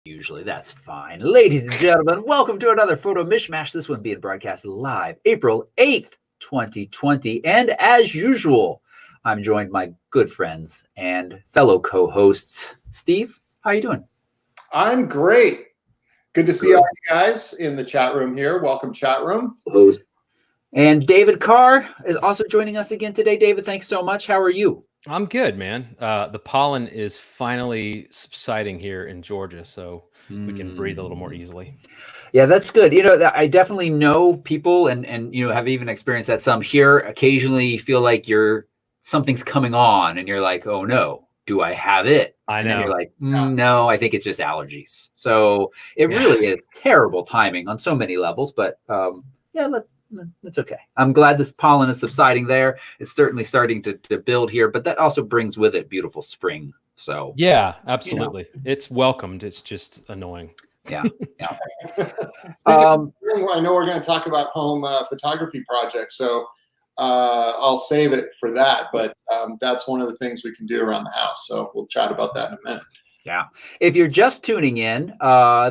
Usually, that's fine. Ladies and gentlemen, welcome to another photo mishmash. This one being broadcast live April 8th, 2020. And as usual, I'm joined by my good friends and fellow co-hosts. Steve, how you doing? I'm great. Good to see all you guys in the chat room here. Welcome, chat room. And David Carr is also joining us again today. David, thanks so much. How are you? I'm good, man. The pollen is finally subsiding here in Georgia, so we can breathe a little more easily. Yeah, that's good. You know, I definitely know people and you know, have even experienced that some here occasionally feel like something's coming on and you're like, oh no, do I have it? I know. And then you're like, no, I think it's just allergies. So it really is terrible timing on so many levels, but it's okay. I'm glad this pollen is subsiding there. It's certainly starting to build here, but that also brings with it beautiful spring. So yeah, absolutely. You know. It's welcomed. It's just annoying. Yeah. I know we're going to talk about home photography projects, so I'll save it for that. But that's one of the things we can do around the house. So we'll chat about that in a minute. Yeah. If you're just tuning in,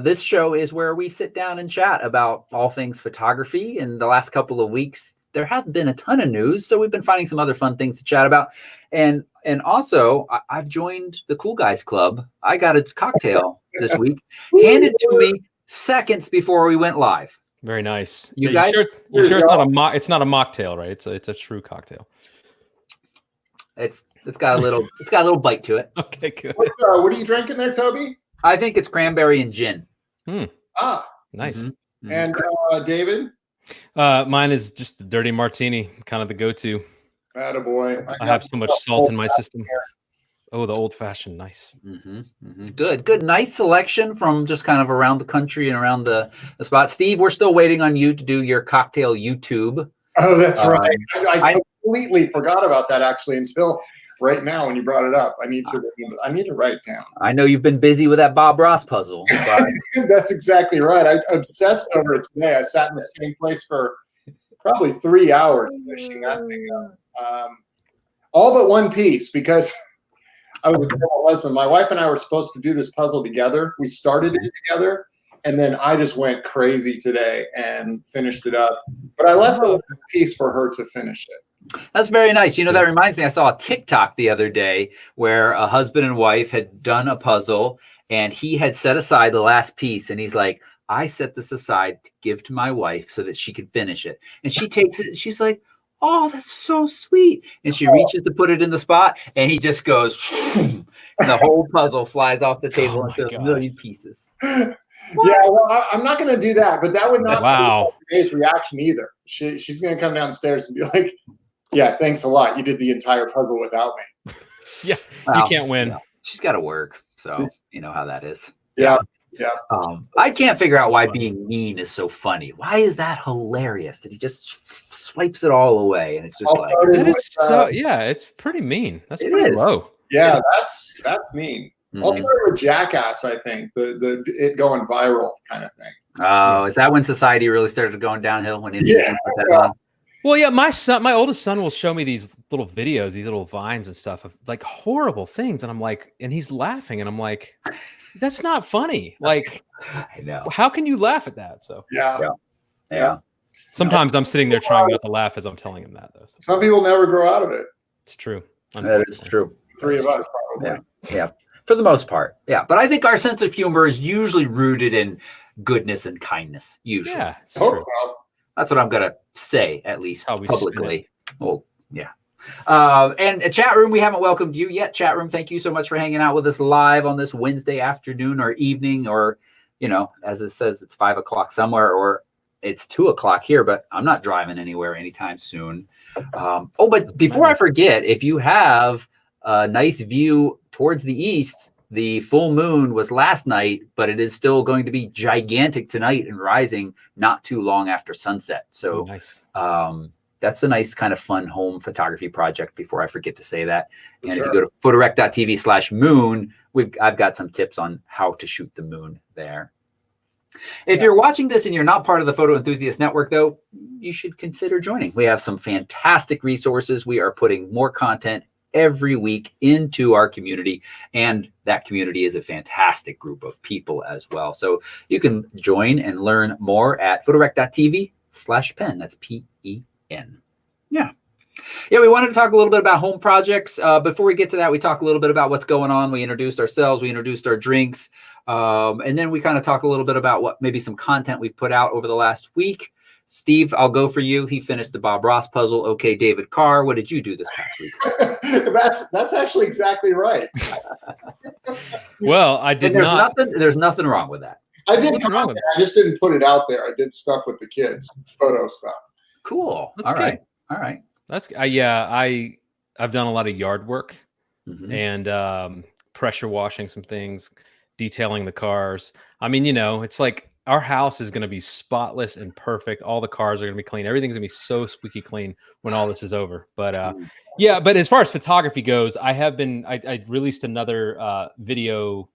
this show is where we sit down and chat about all things photography. In the last couple of weeks, there have been a ton of news, so we've been finding some other fun things to chat about. And also, I've joined the Cool Guys Club. I got a cocktail this week, handed to me seconds before we went live. Very nice. You guys, you sure it's not a mocktail, right? It's a true cocktail. It's got a little bite to it. Okay, good. What are you drinking there, Toby? I think it's cranberry and gin. Nice. Mm-hmm. And David? Mine is just the dirty martini, kind of the go-to. Attaboy. I have so much salt in my system. Oh, the old-fashioned, nice. Good, nice selection from just kind of around the country and around the spot. Steve, we're still waiting on you to do your cocktail YouTube. Oh, that's right. I completely forgot about that actually until right now when you brought it up. I need to write it down. I know you've been busy with that Bob Ross puzzle. That's exactly right. I obsessed over it today. I sat in the same place for probably 3 hours finishing that thing up. All but one piece, because I was with my husband. My wife and I were supposed to do this puzzle together. We started it together, and then I just went crazy today and finished it up. But I left a piece for her to finish it. That's very nice. You know, that reminds me, I saw a TikTok the other day where a husband and wife had done a puzzle and he had set aside the last piece. And he's like, I set this aside to give to my wife so that she could finish it. And she takes it. She's like, oh, that's so sweet. And she reaches to put it in the spot and he just goes, and the whole puzzle flies off the table into a million pieces. Yeah, well, I'm not going to do that, but that would not be today's reaction either. She's going to come downstairs and be like, yeah, thanks a lot. You did the entire puzzle without me. Yeah, you can't win. You know, she's got to work, so you know how that is. Yeah. I can't figure out why being mean is so funny. Why is that hilarious that he just swipes it all away? And it's just like, it's pretty mean. That's pretty low. Yeah, that's mean. I'll start with Jackass, I think, the it going viral kind of thing. Oh, is that when society really started going downhill? When put that on? Well, yeah, my oldest son will show me these little videos, these little vines and stuff of like horrible things, and I'm like, and he's laughing, and I'm like, that's not funny. Like, I know. How can you laugh at that? So yeah. Sometimes I'm sitting there trying not to laugh as I'm telling him that, though. Some people never grow out of it. It's true. That is true. Three of us probably. Yeah. For the most part, yeah. But I think our sense of humor is usually rooted in goodness and kindness. Usually, yeah. True. That's what I'm gonna say, at least publicly. Well, yeah. And a chat room, we haven't welcomed you yet. Chat room, thank you so much for hanging out with us live on this Wednesday afternoon or evening, or as it says, it's 5 o'clock somewhere, or it's 2 o'clock here. But I'm not driving anywhere anytime soon. But before I forget, if you have a nice view towards the east, the full moon was last night, but it is still going to be gigantic tonight and rising not too long after sunset. So nice. That's a nice kind of fun home photography project before I forget to say that. And if you go to photorec.tv/moon, I've got some tips on how to shoot the moon there. If you're watching this and you're not part of the Photo Enthusiast Network, though, you should consider joining. We have some fantastic resources. We are putting more content every week into our community. And that community is a fantastic group of people as well. So you can join and learn more at photorec.tv/pen. That's PEN. Yeah. Yeah, we wanted to talk a little bit about home projects. Before we get to that, we talk a little bit about what's going on. We introduced ourselves, we introduced our drinks, and then we kind of talk a little bit about what maybe some content we've put out over the last week. Steve, I'll go for you. He finished the Bob Ross puzzle. Okay, David Carr, what did you do this past week? That's actually exactly right. Well, I did not. There's nothing wrong with that. I did content. I just didn't put it out there. I did stuff with the kids, photo stuff. Cool. That's good. All right. That's I've done a lot of yard work and pressure washing some things, detailing the cars. I mean, it's like our house is going to be spotless and perfect. All the cars are going to be clean. Everything's going to be so squeaky clean when all this is over. But but as far as photography goes, I released another video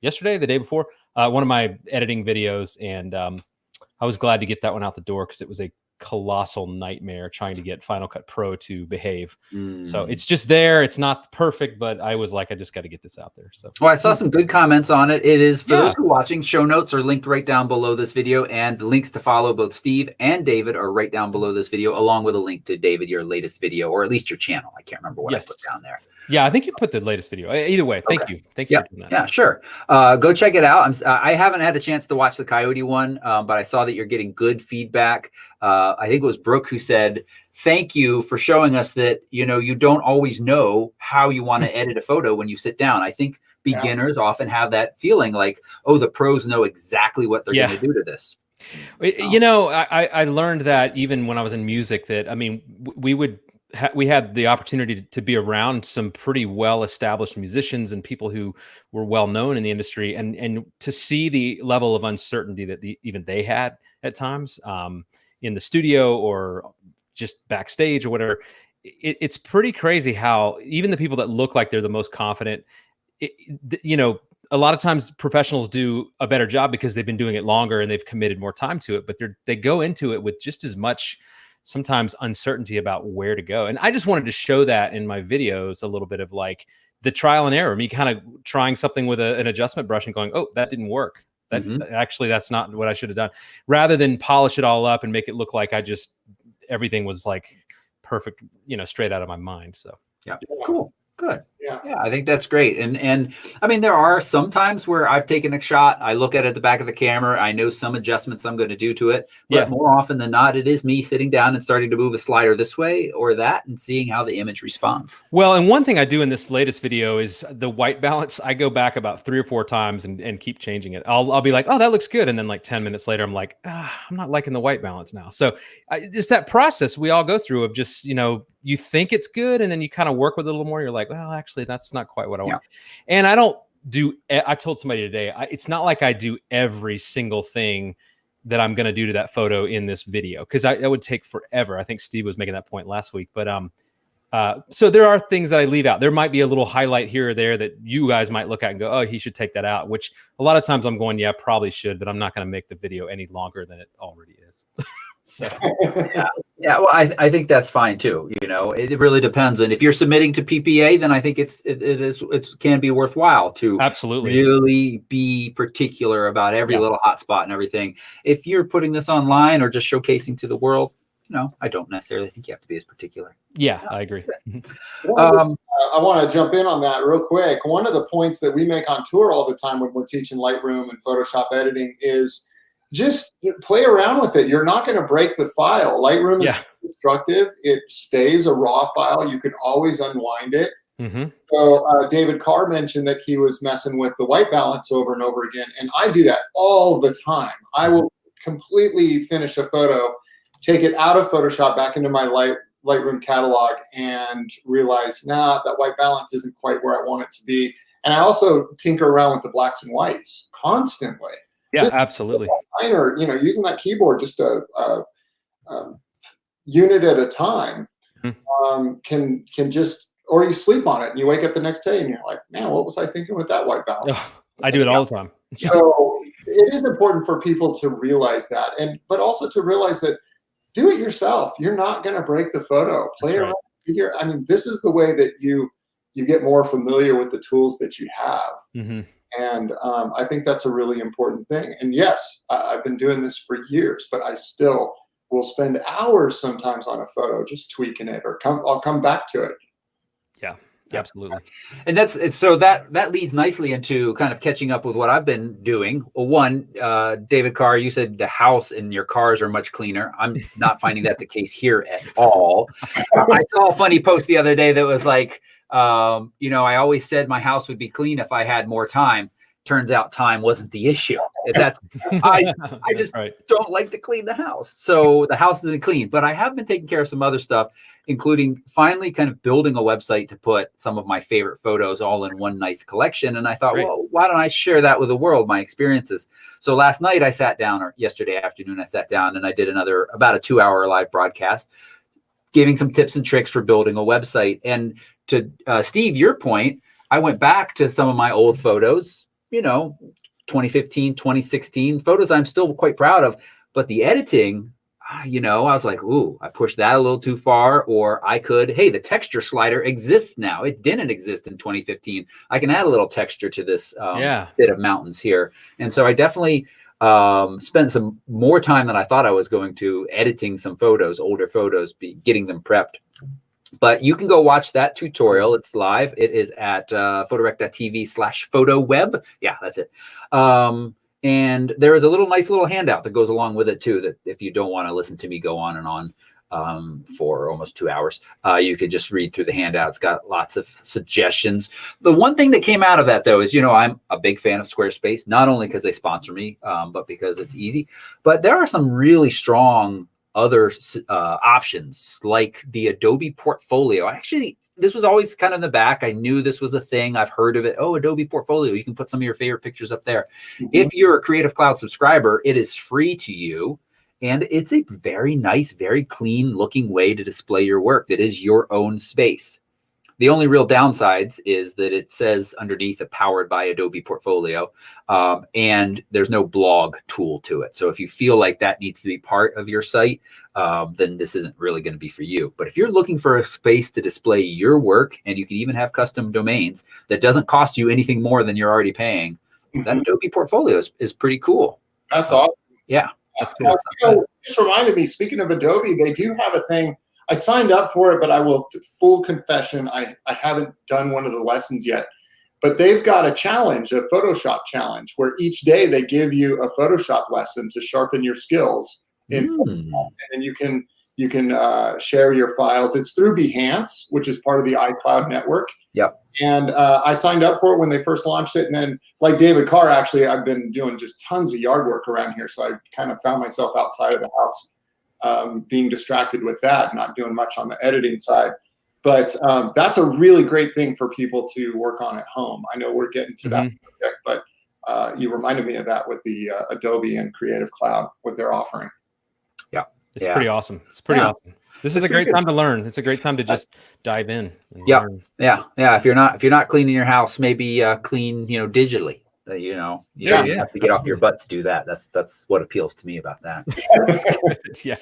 yesterday, the day before, one of my editing videos, and I was glad to get that one out the door because it was a colossal nightmare trying to get Final Cut Pro to behave. So it's just there. It's not perfect, but I was like, I just got to get this out there. So, well, I saw some good comments on it. It is, for those who are watching, show notes are linked right down below this video, and the links to follow both Steve and David are right down below this video, along with a link to David, your latest video, or at least your channel. I can't remember what I put down there. Yeah, I think you put the latest video. Either way, thank you. Thank you for doing that. Yeah, sure. Go check it out. I haven't had a chance to watch the Coyote one, but I saw that you're getting good feedback. I think it was Brooke who said, thank you for showing us that, you don't always know how you want to edit a photo when you sit down. I think beginners often have that feeling like, oh, the pros know exactly what they're going to do to this. I learned that even when I was in music that, we had the opportunity to be around some pretty well-established musicians and people who were well-known in the industry, and to see the level of uncertainty that even they had at times in the studio or just backstage or whatever. It's pretty crazy how even the people that look like they're the most confident, a lot of times professionals do a better job because they've been doing it longer and they've committed more time to it, but they go into it with just as much sometimes uncertainty about where to go. And I just wanted to show that in my videos, a little bit of like the trial and error, me kind of trying something with an adjustment brush and going, oh, that didn't work. Actually, that's not what I should have done, rather than polish it all up and make it look like everything was like perfect, straight out of my mind. So yeah, cool. Good. Yeah, I think that's great. And I mean, there are some times where I've taken a shot, I look at it at the back of the camera, I know some adjustments I'm going to do to it, but more often than not, it is me sitting down and starting to move a slider this way or that and seeing how the image responds. Well, and one thing I do in this latest video is the white balance. I go back about 3 or 4 times and keep changing it. I'll be like, oh, that looks good. And then like 10 minutes later, I'm like, I'm not liking the white balance now. So it's that process we all go through of just, you think it's good, and then you kind of work with it a little more. You're like, well, actually, that's not quite what I want. And I told somebody today, it's not like I do every single thing that I'm going to do to that photo in this video, because that would take forever. I think Steve was making that point last week. But so there are things that I leave out. There might be a little highlight here or there that you guys might look at and go, oh, he should take that out, which a lot of times I'm going, yeah, probably should, but I'm not going to make the video any longer than it already is. So well, I think that's fine too. It really depends. And if you're submitting to PPA, then I think it can be worthwhile to really be particular about every little hot spot and everything. If you're putting this online or just showcasing to the world, I don't necessarily think you have to be as particular. Yeah, I agree. I want to jump in on that real quick. One of the points that we make on tour all the time when we're teaching Lightroom and Photoshop editing is just play around with it. You're not going to break the file. Lightroom is destructive. It stays a raw file. You can always unwind it. So David Carr mentioned that he was messing with the white balance over and over again. And I do that all the time. I will completely finish a photo, take it out of Photoshop back into my Lightroom catalog, and realize, that white balance isn't quite where I want it to be. And I also tinker around with the blacks and whites constantly. Yeah, just absolutely. Minor, using that keyboard just a unit at a time can just, or you sleep on it and you wake up the next day and you're like, man, what was I thinking with that white balance? I do it all the time. So it is important for people to realize that, but also to realize that do it yourself. You're not going to break the photo. Play around with I mean, this is the way that you get more familiar with the tools that you have. Mm-hmm. And I think that's a really important thing. And yes, I've been doing this for years, but I still will spend hours sometimes on a photo just tweaking it, or I'll come back to it. Yeah, absolutely. And so that leads nicely into kind of catching up with what I've been doing. Well, one, David Carr, you said the house and your cars are much cleaner. I'm not finding that the case here at all. I saw a funny post the other day that was like, I always said my house would be clean if I had more time. Turns out time wasn't the issue. I just don't like to clean the house. So the house isn't clean, but I have been taking care of some other stuff, including finally kind of building a website to put some of my favorite photos all in one nice collection. And I thought, well, why don't I share that with the world, my experiences? So last night I sat down, or yesterday afternoon, I sat down and I did about a 2-hour live broadcast, giving some tips and tricks for building a website. And to Steve, your point, I went back to some of my old photos, 2015, 2016 photos I'm still quite proud of, but the editing, I was like, ooh, I pushed that a little too far, or the texture slider exists now. It didn't exist in 2015. I can add a little texture to this bit of mountains here. And so I definitely spent some more time than I thought I was going to editing some photos, older photos, getting them prepped. But you can go watch that tutorial. It's live. It is at photorec.tv/photoweb. Yeah, that's it. And there is a nice little handout that goes along with it too, that if you don't want to listen to me go on and on for almost 2 hours, you could just read through the handout. It's got lots of suggestions. The one thing that came out of that, though, is, I'm a big fan of Squarespace, not only because they sponsor me, but because it's easy. But there are some really strong other options, like the Adobe Portfolio. Actually, this was always kind of in the back. I knew this was a thing. I've heard of it. Oh, Adobe Portfolio. You can put some of your favorite pictures up there. Mm-hmm. If you're a Creative Cloud subscriber, it is free to you. And it's a very nice, very clean looking way to display your work. That is your own space. The only real downsides is that it says underneath powered by Adobe Portfolio, and there's no blog tool to it. So if you feel like that needs to be part of your site, then this isn't really going to be for you. But if you're looking for a space to display your work, and you can even have custom domains that doesn't cost you anything more than you're already paying, that Adobe Portfolio is pretty cool. That's awesome. Yeah, that's cool. Just reminded me, speaking of Adobe, they do have a thing. I signed up for it, but I will, full confession, I haven't done one of the lessons yet. But they've got a challenge, a Photoshop challenge, where each day they give you a Photoshop lesson to sharpen your skills in Photoshop. And you can share your files. It's through Behance, which is part of the iCloud network. Yep. And I signed up for it when they first launched it. And then, like David Carr, actually, I've been doing just tons of yard work around here. So I kind of found myself outside of the house, being distracted with that, not doing much on the editing side. But that's a really great thing for people to work on at home. I know we're getting to that project, but you reminded me of that with the Adobe and Creative Cloud, what they're offering. Yeah. It's pretty awesome. It's pretty awesome. This is a great time to learn. It's a great time to just dive in. Yeah. If you're not cleaning your house, maybe clean, digitally. You don't have to get off your butt to do that. That's what appeals to me about that. Yeah.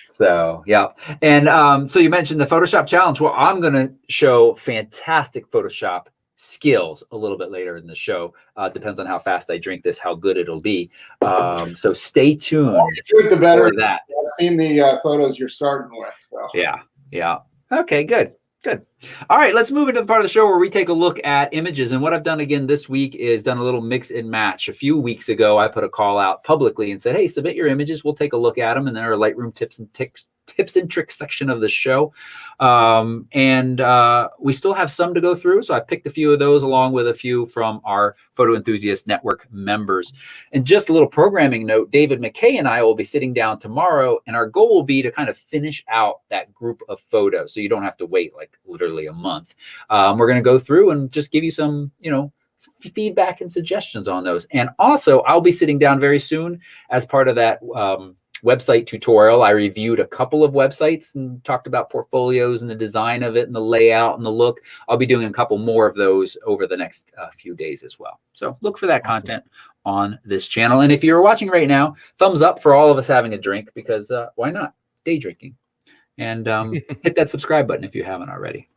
So, yeah. And so you mentioned the Photoshop challenge. Well, I'm going to show fantastic Photoshop skills a little bit later in the show. Depends on how fast I drink this, how good it'll be. So stay tuned. The better for that. I've seen the photos you're starting with. So. Yeah. Okay, good. All right, let's move into the part of the show where we take a look at images. And what I've done again this week is done a little mix and match. A few weeks ago, I put a call out publicly and said, hey, submit your images. We'll take a look at them. And then our Lightroom tips and tricks section of the show. And we still have some to go through. So I've picked a few of those along with a few from our Photo Enthusiast Network members. And just a little programming note, David McKay and I will be sitting down tomorrow, and our goal will be to kind of finish out that group of photos. So you don't have to wait like literally a month. We're going to go through and just give you some, feedback and suggestions on those. And also I'll be sitting down very soon as part of that website tutorial. I reviewed a couple of websites and talked about portfolios and the design of it and the layout and the look. I'll be doing a couple more of those over the next few days as well. So look for that content on this channel. And if you're watching right now, thumbs up for all of us having a drink, because why not? Day drinking. and hit that subscribe button if you haven't already.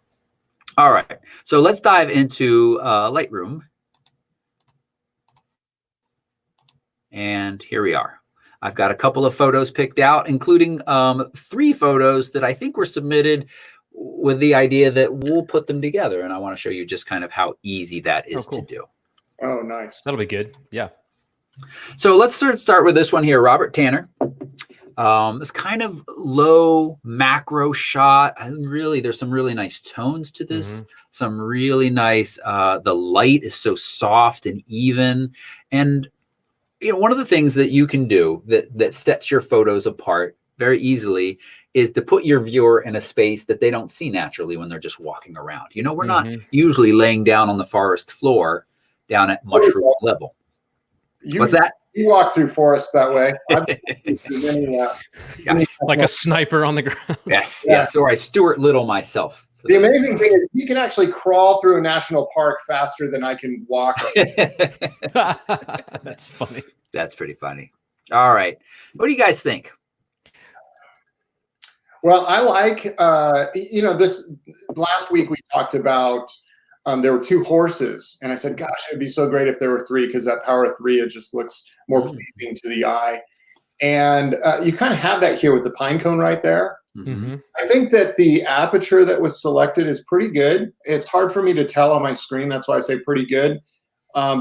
All right, so let's dive into Lightroom. And here we are. I've got a couple of photos picked out, including 3 photos that I think were submitted with the idea that we'll put them together. And I want to show you just kind of how easy that is to do. Oh, nice. That'll be good. Yeah. So let's start with this one here, Robert Tanner. This kind of low macro shot. And really, there's some really nice tones to this. Some really nice, the light is so soft and even. And you know, one of the things that you can do that sets your photos apart very easily is to put your viewer in a space that they don't see naturally when they're just walking around. You know, we're not usually laying down on the forest floor down at mushroom level. What's that? You walk through forests that way. Yes. Like a sniper on the ground. Yes, yes. Or I Stuart Little myself. The amazing thing is you can actually crawl through a national park faster than I can walk. That's funny. That's pretty funny. All right. What do you guys think? Well, I like, you know, this last week we talked about there were 2 horses. And I said, gosh, it'd be so great if there were 3 because that power of 3, it just looks more pleasing to the eye. And you kind of have that here with the pine cone right there. I think that the aperture that was selected is pretty good. It's hard for me to tell on my screen. That's why I say pretty good.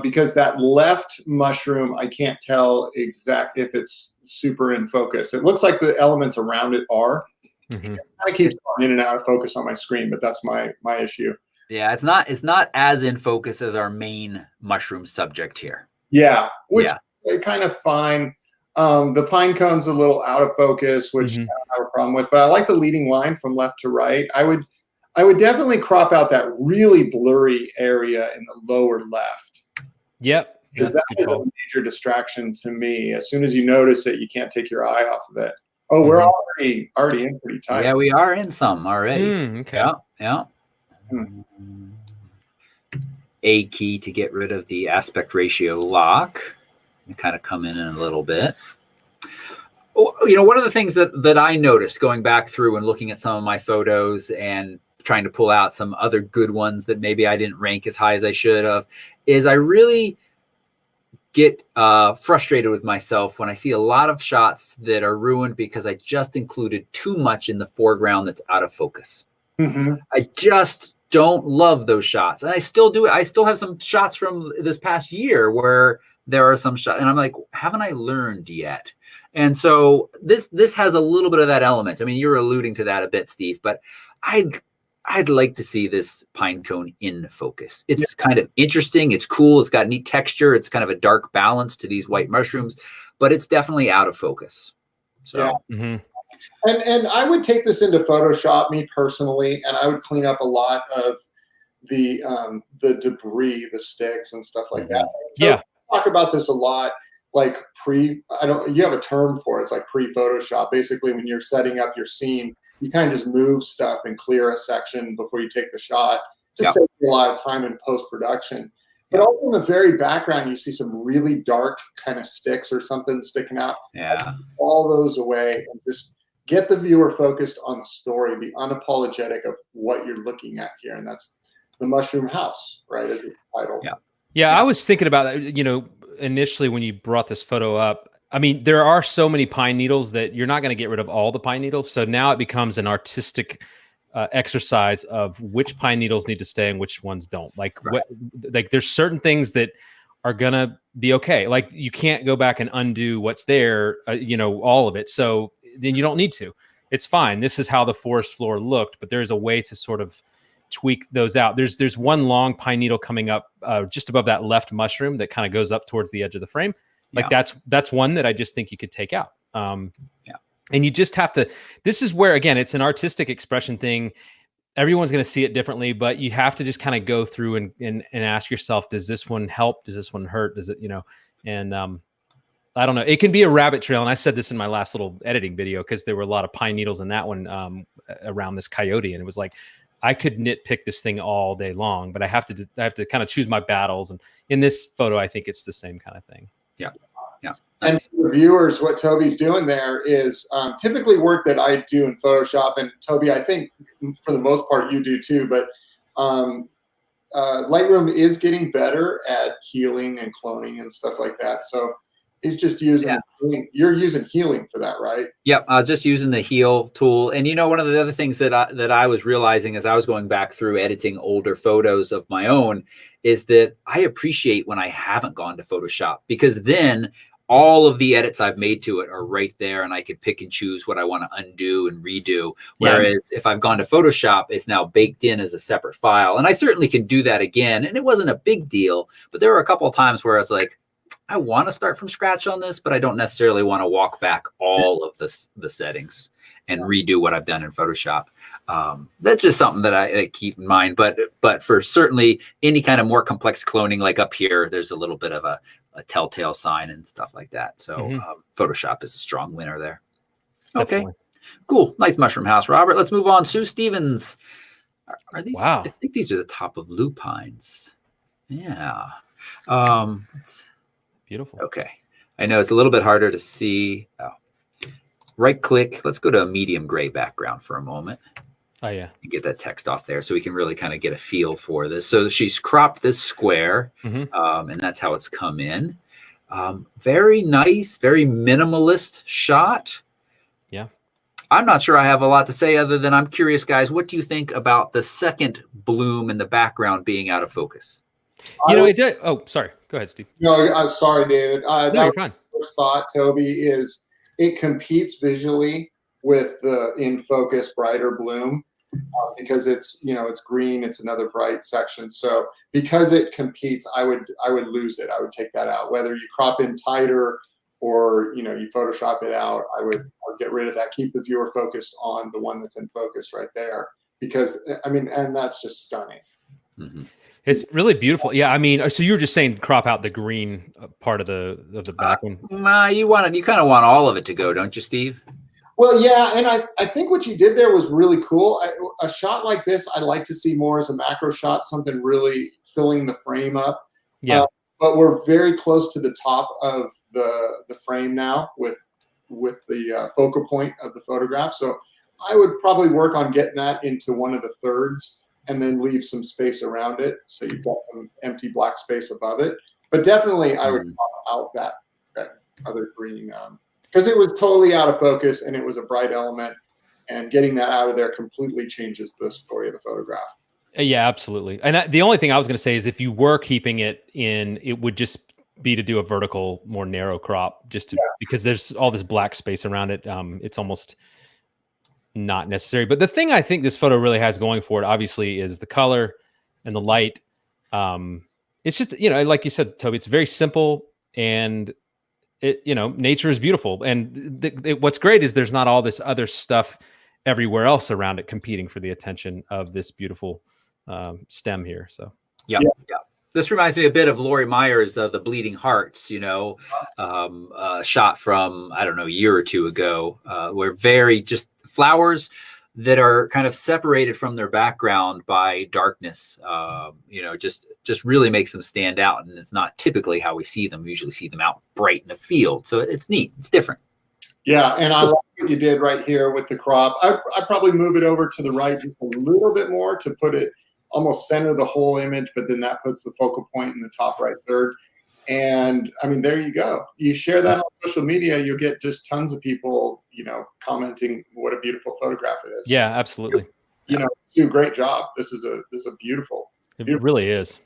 Because that left mushroom, I can't tell exact if it's super in focus. It looks like the elements around it are. I keep going in and out of focus on my screen, but that's my issue. Yeah, it's not as in focus as our main mushroom subject here. Yeah, which is kind of fine. The pine cone's a little out of focus, which I don't have a problem with, but I like the leading line from left to right. I would definitely crop out that really blurry area in the lower left. Yep. Because that is a major distraction to me. As soon as you notice it, you can't take your eye off of it. Oh, we're already in pretty tight. Yeah, we are in some already. Okay. Yeah. A key to get rid of the aspect ratio lock. And kind of come in a little bit. You know, one of the things that I noticed going back through and looking at some of my photos and trying to pull out some other good ones that maybe I didn't rank as high as I should have is I really get frustrated with myself when I see a lot of shots that are ruined because I just included too much in the foreground that's out of focus. I just don't love those shots. And I still do. I still have some shots from this past year where there are some shots and I'm like, haven't I learned yet? And so this has a little bit of that element. I mean, you're alluding to that a bit, Steve, but I'd like to see this pine cone in focus. It's kind of interesting. It's cool. It's got neat texture. It's kind of a dark balance to these white mushrooms, but it's definitely out of focus. So, and I would take this into Photoshop, me personally, and I would clean up a lot of the debris, the sticks and stuff like that. So I talk about this a lot, like you have a term for it. It's like pre-Photoshop. Basically, when you're setting up your scene, you kind of just move stuff and clear a section before you take the shot. Just saves you a lot of time in post-production. But also in the very background, you see some really dark kind of sticks or something sticking out. All those away and just get the viewer focused on the story. Be unapologetic of what you're looking at here. And that's the mushroom house, right, as the title. I was thinking about that, you know, initially when you brought this photo up. I mean, there are so many pine needles that you're not going to get rid of all the pine needles. So now it becomes an artistic exercise of which pine needles need to stay and which ones don't. Like, like there's certain things that are going to be okay. Like you can't go back and undo what's there, you know, all of it. So then you don't need to. It's fine. This is how the forest floor looked, but there's a way to sort of tweak those out. There's one long pine needle coming up just above that left mushroom that kind of goes up towards the edge of the frame. Like that's one that I just think you could take out. And you just have to, this is where, again, it's an artistic expression thing. Everyone's going to see it differently, but you have to just kind of go through and ask yourself, does this one help? Does this one hurt? Does it, you know, and I don't know. It can be a rabbit trail. And I said this in my last little editing video, because there were a lot of pine needles in that one around this coyote. And it was like, I could nitpick this thing all day long, but I have to kind of choose my battles. And in this photo, I think it's the same kind of thing. Yeah. And for the viewers, what Toby's doing there is typically work that I do in Photoshop. And Toby, I think for the most part you do too, but Lightroom is getting better at healing and cloning and stuff like that. So he's just using, you're using healing for that, right? Yep. Just using the heal tool. And, one of the other things that I was realizing as I was going back through editing older photos of my own is that I appreciate when I haven't gone to Photoshop, because then all of the edits I've made to it are right there, and I can pick and choose what I want to undo and redo. Whereas if I've gone to Photoshop, it's now baked in as a separate file. And I certainly can do that again. And it wasn't a big deal, but there were a couple of times where I was like, I want to start from scratch on this, but I don't necessarily want to walk back all of the settings and redo what I've done in Photoshop. That's just something that I keep in mind. But for certainly any kind of more complex cloning, like up here, there's a little bit of a telltale sign and stuff like that. So Photoshop is a strong winner there. Okay, definitely. Cool. Nice mushroom house, Robert. Let's move on. Sue Stevens. Are these? Wow. I think these are the top of lupines. Yeah. Beautiful. Okay. I know it's a little bit harder to see. Oh. Right click. Let's go to a medium gray background for a moment. Oh, yeah. And get that text off there so we can really kind of get a feel for this. So she's cropped this square, and that's how it's come in. Very nice, very minimalist shot. Yeah. I'm not sure I have a lot to say other than I'm curious, guys, what do you think about the second bloom in the background being out of focus? It did. Oh, sorry. Go ahead, Steve. No, sorry, David. No, you're fine. First thought, Toby, is it competes visually with the in focus brighter bloom because it's it's green. It's another bright section. So because it competes, I would lose it. I would take that out. Whether you crop in tighter or you Photoshop it out, I would get rid of that. Keep the viewer focused on the one that's in focus right there, because and that's just stunning. It's really beautiful. Yeah, so you were just saying crop out the green part of the background. You kind of want all of it to go, don't you, Steve? Well, yeah, and I think what you did there was really cool. A shot like this, I like to see more as a macro shot, something really filling the frame up. Yeah. But we're very close to the top of the frame now with the focal point of the photograph. So I would probably work on getting that into one of the thirds, and then leave some space around it, so you've got some empty black space above it. But definitely, I would pop out that other green, because it was totally out of focus and it was a bright element, and getting that out of there completely changes the story of the photograph. Yeah, absolutely. And the only thing I was going to say is if you were keeping it in, it would just be to do a vertical, more narrow crop, because there's all this black space around it. It's almost not necessary. But the thing I think this photo really has going for it, obviously, is the color and the light. It's just, like you said, Toby, it's very simple, and nature is beautiful. And what's great is there's not all this other stuff everywhere else around it competing for the attention of this beautiful stem here. So yeah. This reminds me a bit of Lori Meyer's The Bleeding Hearts, shot from, I don't know, a year or two ago, where very just flowers that are kind of separated from their background by darkness, just really makes them stand out. And it's not typically how we see them. We usually see them out bright in a field. So it's neat. It's different. Yeah, and I like what you did right here with the crop. I'd probably move it over to the right just a little bit more to put it almost center the whole image, but then that puts the focal point in the top right third. And there you go. You share that on social media, you'll get just tons of people, commenting what a beautiful photograph it is. Yeah, absolutely. Do a great job. This is a beautiful. It really is.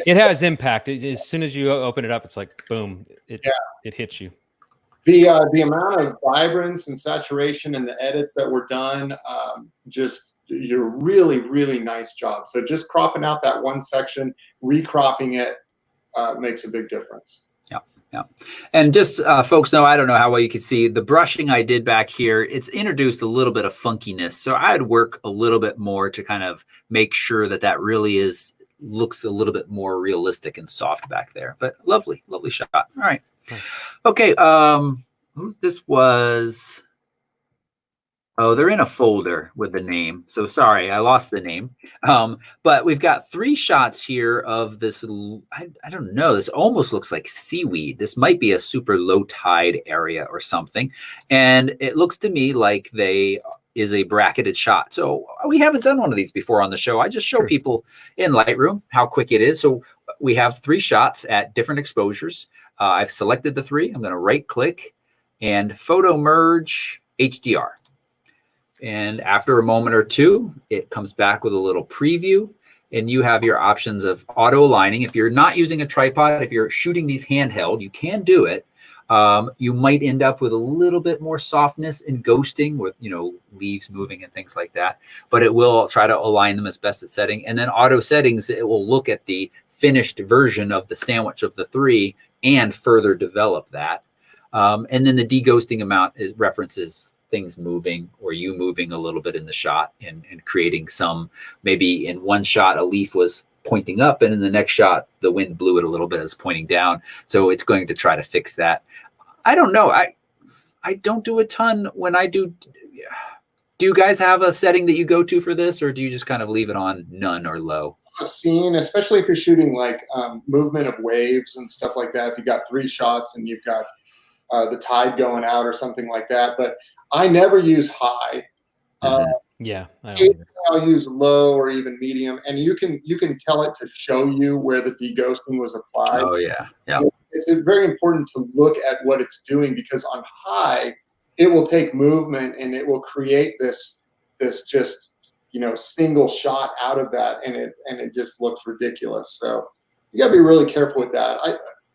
It has impact. As soon as you open it up, it's like boom. It hits you. The amount of vibrance and saturation in the edits that were done, you're really, really nice job. So just cropping out that one section, recropping it, makes a big difference. Yeah. And just folks know, I don't know how well you can see the brushing I did back here. It's introduced a little bit of funkiness. So I'd work a little bit more to kind of make sure that really looks a little bit more realistic and soft back there. But lovely shot. All right. Okay. This was Oh, they're in a folder with the name. So sorry, I lost the name. But we've got 3 shots here of this. I don't know. This almost looks like seaweed. This might be a super low tide area or something. And it looks to me like they is a bracketed shot. So we haven't done one of these before on the show. I just show people in Lightroom how quick it is. So we have 3 shots at different exposures. I've selected the 3. I'm going to right click and photo merge HDR. And after a moment or two, it comes back with a little preview, and you have your options of auto aligning. If you're not using a tripod, if you're shooting these handheld, you can do it. You might end up with a little bit more softness and ghosting with, leaves moving and things like that, but it will try to align them as best as setting. And then auto settings, it will look at the finished version of the sandwich of the 3 and further develop that. And then the deghosting amount references things moving or you moving a little bit in the shot and creating some, maybe in one shot a leaf was pointing up and in the next shot the wind blew it a little bit as pointing down. So it's going to try to fix that. I don't know. I don't do a ton when I do. Do you guys have a setting that you go to for this, or do you just kind of leave it on none or low? A scene, especially if you're shooting like movement of waves and stuff like that, if you got 3 shots and you've got the tide going out or something like that. But I never use high. Yeah, I'll use low or even medium, and you can tell it to show you where the deghosting was applied. Oh yeah, yeah. It's very important to look at what it's doing, because on high, it will take movement and it will create this just single shot out of that, and it just looks ridiculous. So you got to be really careful with that.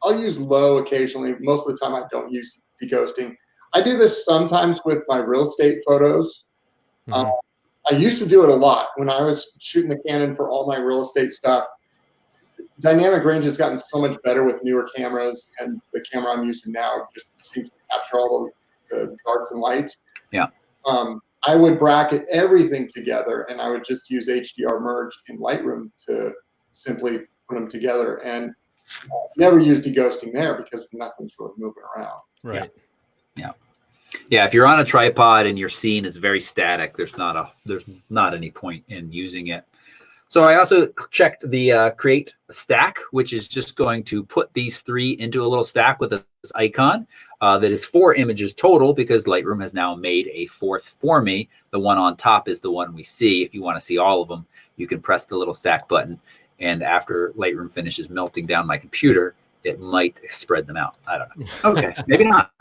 I'll use low occasionally. Most of the time, I don't use deghosting. I do this sometimes with my real estate photos. I used to do it a lot when I was shooting the Canon for all my real estate stuff. Dynamic range has gotten so much better with newer cameras, and the camera I'm using now just seems to capture all the darks and lights. Yeah. I would bracket everything together, and I would just use HDR merge in Lightroom to simply put them together, and never use deghosting there because nothing's really moving around. Right. Yeah, if you're on a tripod and your scene is very static, there's not any point in using it. So I also checked the create stack, which is just going to put these 3 into a little stack with this icon that is 4 images total, because Lightroom has now made a 4th for me. The one on top is the one we see. If you want to see all of them, you can press the little stack button, and after Lightroom finishes melting down my computer, it might spread them out. I don't know. Okay, maybe not.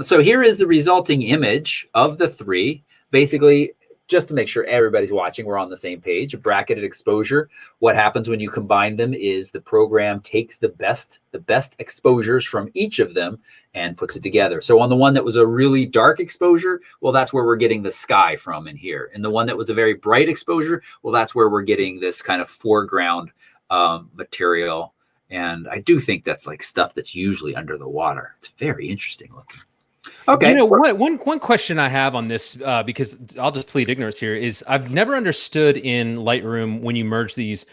So here is the resulting image of the 3. Basically, just to make sure everybody's watching, we're on the same page. A bracketed exposure. What happens when you combine them is the program takes the best exposures from each of them and puts it together. So on the one that was a really dark exposure, well, that's where we're getting the sky from in here. And the one that was a very bright exposure, well, that's where we're getting this kind of foreground material. And I do think that's like stuff that's usually under the water. It's very interesting looking. Okay. One question I have on this, because I'll just plead ignorance here, is I've never understood in Lightroom when you merge these,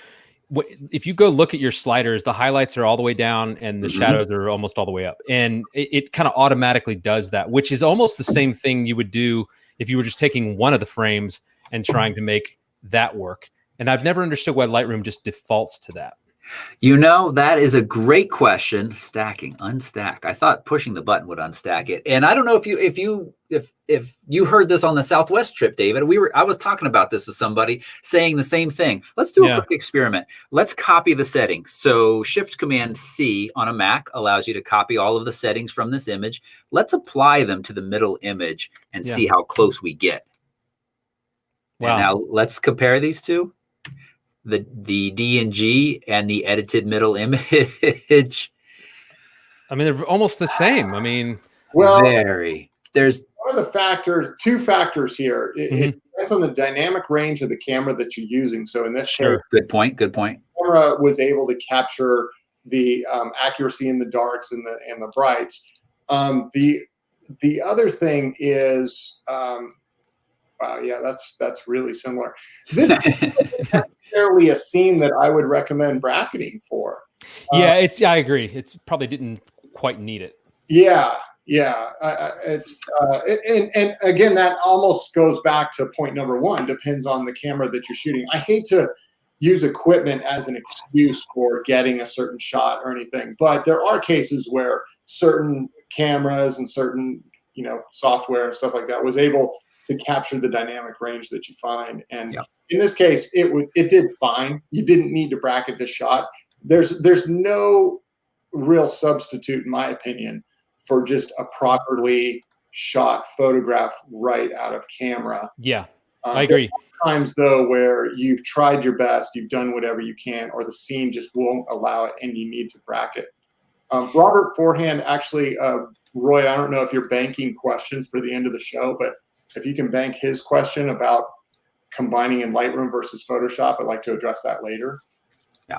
if you go look at your sliders, the highlights are all the way down and the shadows are almost all the way up. And it kind of automatically does that, which is almost the same thing you would do if you were just taking one of the frames and trying to make that work. And I've never understood why Lightroom just defaults to that. That is a great question. Stacking, unstack. I thought pushing the button would unstack it. And I don't know if you heard this on the Southwest trip, David. I was talking about this with somebody saying the same thing. Let's do a quick experiment. Let's copy the settings. So Shift Command C on a Mac allows you to copy all of the settings from this image. Let's apply them to the middle image and see how close we get. Wow. And now let's compare these two. The DNG and the edited middle image. I mean, they're almost the same. I mean, there's one of the 2 factors here. It depends on the dynamic range of the camera that you're using. So in this case, good point. The camera was able to capture the accuracy in the darks and the brights. The other thing is, wow, yeah, that's really similar. This is necessarily a scene that I would recommend bracketing for. I agree. It's probably didn't quite need it. Yeah. Yeah, and again, that almost goes back to point number one. Depends on the camera that you're shooting. I hate to use equipment as an excuse for getting a certain shot or anything, but there are cases where certain cameras and certain software and stuff like that was able to capture the dynamic range that you find. And in this case, it did fine. You didn't need to bracket the shot. There's no real substitute, in my opinion, for just a properly shot photograph right out of camera. Yeah, I agree. Times though where you've tried your best, you've done whatever you can, or the scene just won't allow it, and you need to bracket. Robert Forehand, actually, Roy, I don't know if you're banking questions for the end of the show, but if you can bank his question about combining in Lightroom versus Photoshop, I'd like to address that later. Yeah.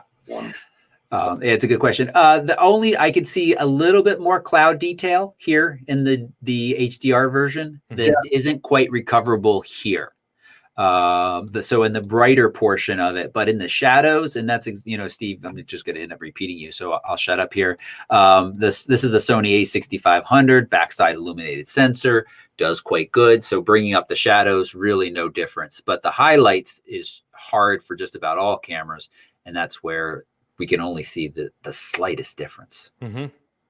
It's a good question. I could see a little bit more cloud detail here in the HDR version that isn't quite recoverable here. So in the brighter portion of it, but in the shadows, and that's, Steve, I'm just going to end up repeating you, so I'll shut up here. This is a Sony a6500 backside illuminated sensor, does quite good. So bringing up the shadows, really no difference, but the highlights is hard for just about all cameras. And that's where we can only see the slightest difference. Mm-hmm.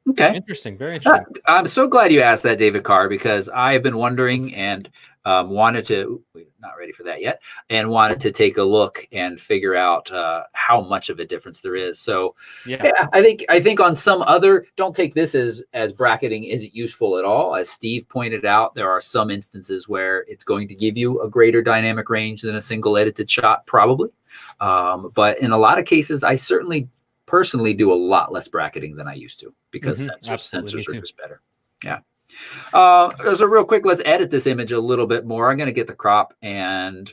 Okay. Interesting. Very interesting. I'm so glad you asked that, David Carr, because I have been wondering and wanted to, not ready for that yet, and wanted to take a look and figure out how much of a difference there is. So yeah, I think on some other, don't take this as bracketing isn't useful at all. As Steve pointed out, there are some instances where it's going to give you a greater dynamic range than a single edited shot, probably. But in a lot of cases, I certainly personally do a lot less bracketing than I used to, because sensors are just better. Yeah. So real quick, let's edit this image a little bit more. I'm going to get the crop and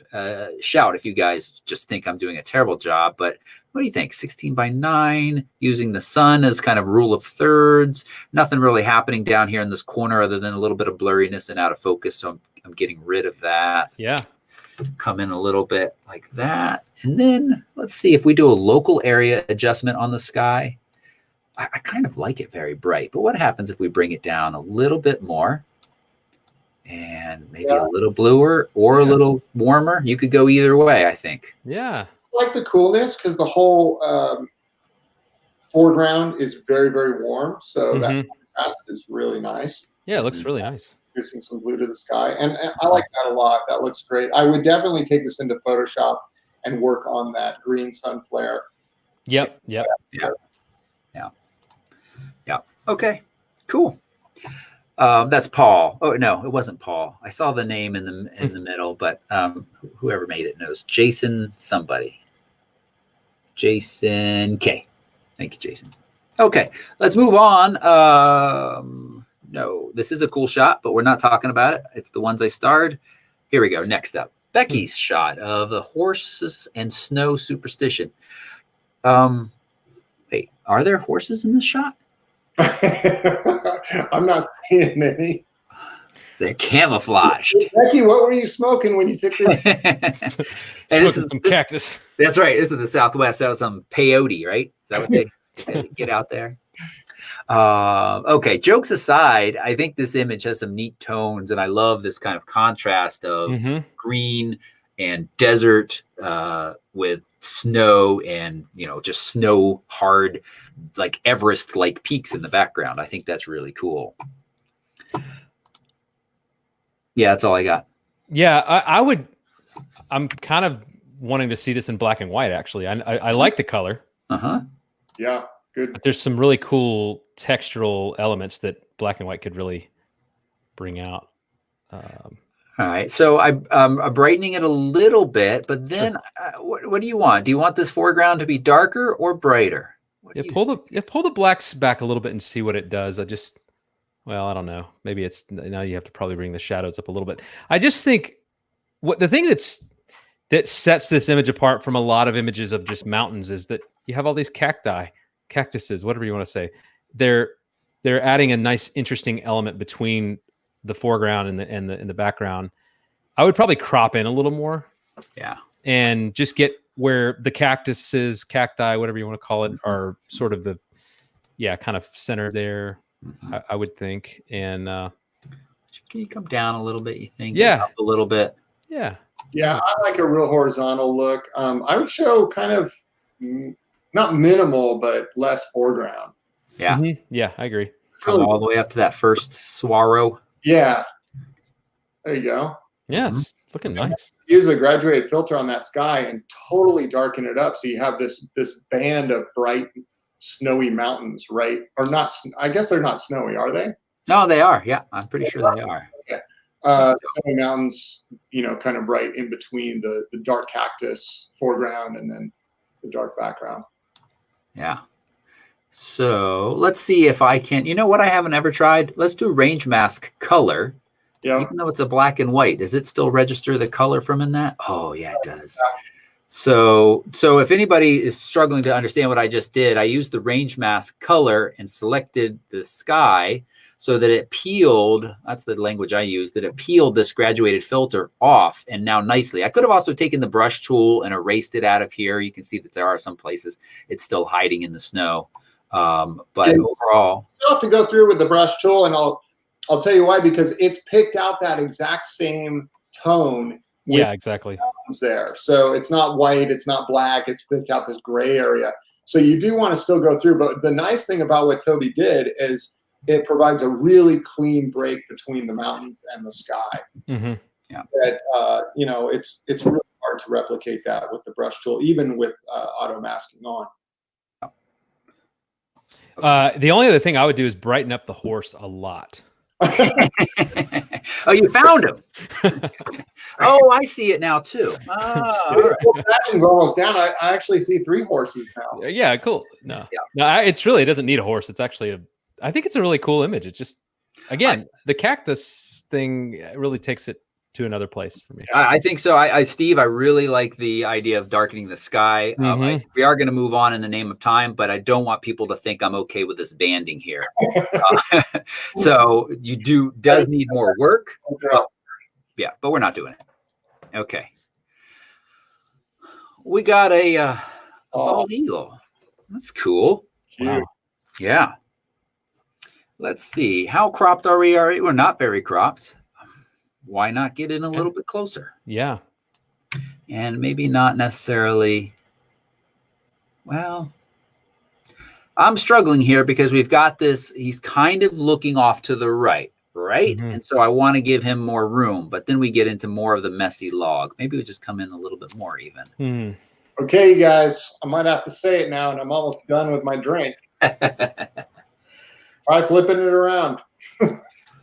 shout if you guys just think I'm doing a terrible job. But what do you think? 16:9, using the sun as kind of rule of thirds. Nothing really happening down here in this corner other than a little bit of blurriness and out of focus. So I'm getting rid of that. Yeah. Come in a little bit like that. And then let's see if we do a local area adjustment on the sky. I kind of like it very bright, but what happens if we bring it down a little bit more and maybe a little bluer or a little warmer? You could go either way, I think. Yeah. I like the coolness because the whole foreground is very, very warm. So that contrast is really nice. Yeah, it looks really nice. Producing some blue to the sky. And I like that a lot. That looks great. I would definitely take this into Photoshop and work on that green sun flare. Yep. Okay, cool. That's Paul. Oh no, it wasn't Paul. I saw the name in the middle, but whoever made it knows. Jason somebody. Jason K. Thank you, Jason. Okay, let's move on. No, this is a cool shot, but we're not talking about it. It's the ones I starred. Here we go. Next up, Becky's shot of the horses and snow superstition. Wait, are there horses in this shot? I'm not seeing any. They're camouflaged. Becky, what were you smoking when you took this? Some cactus. That's right. This is the Southwest. That was some peyote, right? Is that what they get out there? Okay, jokes aside, I think this image has some neat tones, and I love this kind of contrast of green and desert with snow and, just snow hard, like Everest-like peaks in the background. I think that's really cool. Yeah, that's all I got. Yeah, I'm kind of wanting to see this in black and white, actually. I like the color. Yeah, good. But there's some really cool textural elements that black and white could really bring out. All right, so I'm brightening it a little bit, but then what do you want? Do you want this foreground to be darker or brighter? Pull the blacks back a little bit and see what it does. I don't know. Maybe it's now you have to probably bring the shadows up a little bit. I just think the thing that sets this image apart from a lot of images of just mountains is that you have all these cactuses, whatever you want to say. They're adding a nice, interesting element between the foreground and the background. I would probably crop in a little more. Yeah. And just get where the cactuses, cacti, whatever you want to call it, are sort of kind of centered there. I would think. And can you come down a little bit? You think? Yeah, up a little bit. Yeah. Yeah, I like a real horizontal look. I would show kind of not minimal, but less foreground. Yeah. Yeah, I agree. Come all the way up to that first swallow. Yeah. There you go. Yes, looking nice. Use a graduated filter on that sky and totally darken it up, so you have this band of bright, snowy mountains, right? Or not? I guess they're not snowy, are they? No, they are. Yeah, I'm pretty sure they are. Okay. Snowy mountains, kind of bright in between the dark cactus foreground and then the dark background. Yeah. So let's see if I can. You know what I haven't ever tried? Let's do range mask color. Yeah. Even though it's a black and white, does it still register the color from in that? Oh, yeah, it does. So if anybody is struggling to understand what I just did, I used the range mask color and selected the sky so that it peeled. That's the language I used, that it peeled this graduated filter off and now nicely. I could have also taken the brush tool and erased it out of here. You can see that there are some places it's still hiding in the snow. But overall, you'll have to go through with the brush tool, and I'll tell you why, because it's picked out that exact same tone. Yeah, exactly. There. So it's not white, it's not black, it's picked out this gray area. So you do want to still go through, but the nice thing about what Toby did is it provides a really clean break between the mountains and the sky. Mm-hmm. Yeah. That, it's really hard to replicate that with the brush tool, even with auto masking on. The only other thing I would do is brighten up the horse a lot. Oh, you found him. Oh, I see it now too. Action's almost down. I actually see 3 horses now. Yeah, cool. No, it doesn't need a horse. It's actually I think it's a really cool image. It's just, again, the cactus thing really takes it to another place for me. I think so. Steve, I really like the idea of darkening the sky. We are going to move on in the name of time, but I don't want people to think I'm okay with this banding here. So does need more work. But we're not doing it. Okay. We got a bald eagle. That's cool. Wow. Yeah. Let's see. How cropped are we? We're not very cropped. Why not get in a little bit closer? Yeah. And maybe not necessarily. Well, I'm struggling here because we've got this. He's kind of looking off to the right? Mm-hmm. And so I want to give him more room, but then we get into more of the messy log. Maybe we just come in a little bit more even. Mm. Okay, you guys, I might have to say it now, and I'm almost done with my drink. Try flipping it around.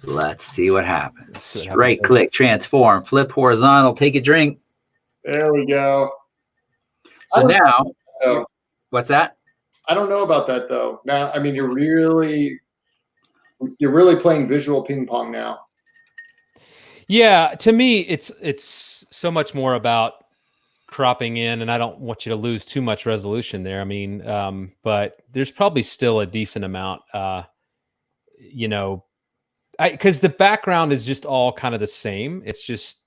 Let's see what happens. Right click, transform, flip horizontal, take a drink. There we go. So now, what's that? I don't know about that though. Now, I mean, you're really playing visual ping pong now. Yeah, to me, it's so much more about cropping in, and I don't want you to lose too much resolution there. I mean, but there's probably still a decent amount, because the background is just all kind of the same. It's just,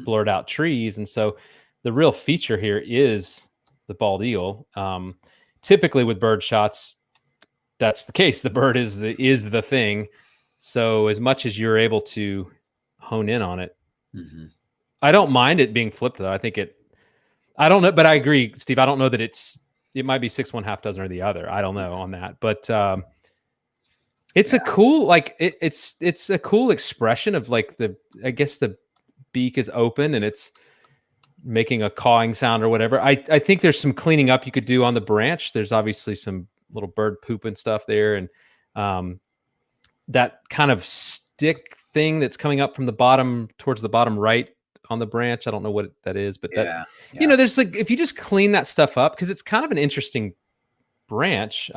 blurred out trees. And so the real feature here is the bald eagle. Typically with bird shots, that's the case. The bird is the thing. So as much as you're able to hone in on it, I don't mind it being flipped though. I don't know, but I agree, Steve. I don't know that it might be 6 1/2 dozen or the other. I don't know on that, but it's a cool, it's a cool expression of I guess the beak is open and it's making a cawing sound or whatever. I think there's some cleaning up you could do on the branch. There's obviously some little bird poop and stuff there. And that kind of stick thing that's coming up from the bottom towards the bottom right on the branch. I don't know what that is, but there's if you just clean that stuff up, because it's kind of an interesting branch.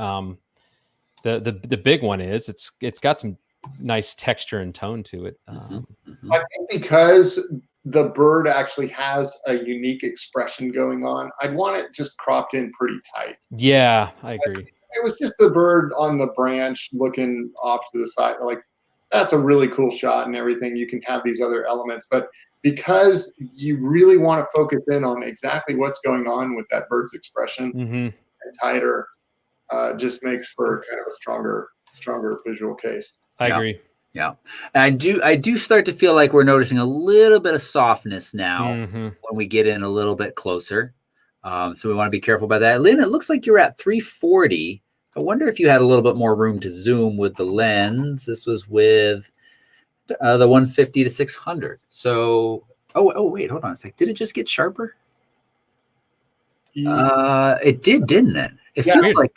The big one is it's got some nice texture and tone to it. I think because the bird actually has a unique expression going on, I'd want it just cropped in pretty tight. Yeah, I agree. It was just the bird on the branch looking off to the side. That's a really cool shot and everything. You can have these other elements, but because you really want to focus in on exactly what's going on with that bird's expression, and tighter just makes for kind of a stronger stronger visual case. I agree. Yeah. And I do start to feel like we're noticing a little bit of softness now when we get in a little bit closer. So we want to be careful about that. Lynn, it looks like you're at 340. I wonder if you had a little bit more room to zoom with the lens. This was with the 150 to 600. So, wait, hold on a sec. Did it just get sharper? It did, didn't it? It feels like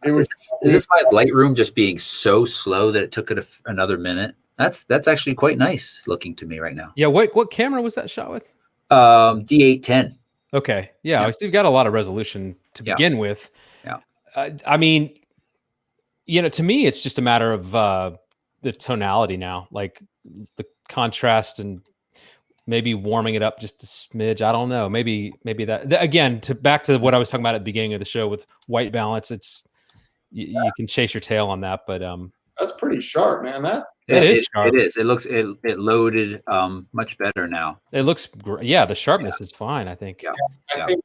it was. Is this my Lightroom just being so slow that it took it another minute? That's actually quite nice looking to me right now. Yeah. What camera was that shot with? D810. Okay. Yeah. You've got a lot of resolution to begin with. Yeah. I mean, to me, it's just a matter of the tonality now, like the contrast and maybe warming it up just a smidge. I don't know. Maybe that again, back to what I was talking about at the beginning of the show with white balance. It's you can chase your tail on that, but that's pretty sharp, man. It is sharp. It is. It looks it loaded much better now. It looks yeah. The sharpness is fine. I think. I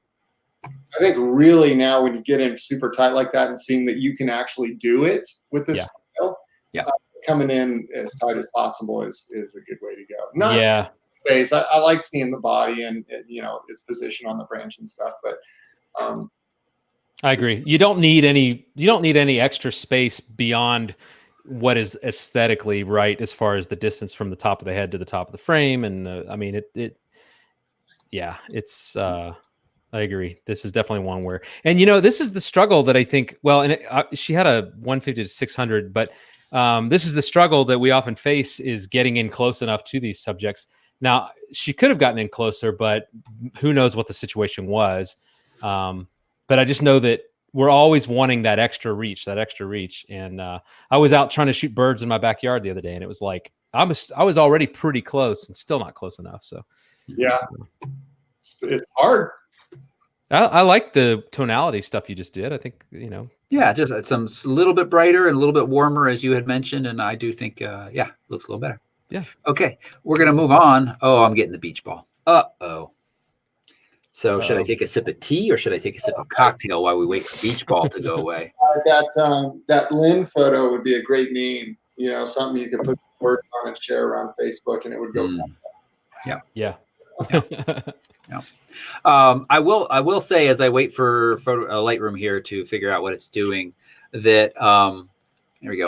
think really now when you get in super tight like that and seeing that you can actually do it with this style, coming in as tight as possible is a good way to go. Face. I like seeing the body and its position on the branch and stuff, but I agree. You don't need any extra space beyond what is aesthetically right as far as the distance from the top of the head to the top of the frame. And I agree. This is definitely one where, and this is the struggle that I think, she had a 150 to 600, but this is the struggle that we often face is getting in close enough to these subjects. Now, she could have gotten in closer, but who knows what the situation was. But I just know that we're always wanting that extra reach. And I was out trying to shoot birds in my backyard the other day, and it was like I was already pretty close and still not close enough. So it's hard. I like the tonality stuff you just did. I think just some a little bit brighter and a little bit warmer, as you had mentioned, and I do think looks a little better. Yeah. Okay, we're gonna move on. Oh, I'm getting the beach ball. So should I take a sip of tea or should I take a sip of cocktail while we wait for beach ball to go away? That Lynn photo would be a great meme. Something you could put words on and share around Facebook, and it would go. Yeah. I will say, as I wait for Lightroom here to figure out what it's doing, that here we go.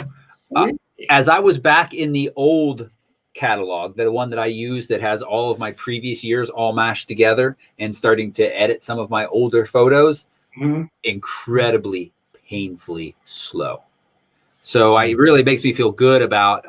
As I was back in the old catalog, the one that I use that has all of my previous years all mashed together and starting to edit some of my older photos, incredibly painfully slow. So it really makes me feel good about,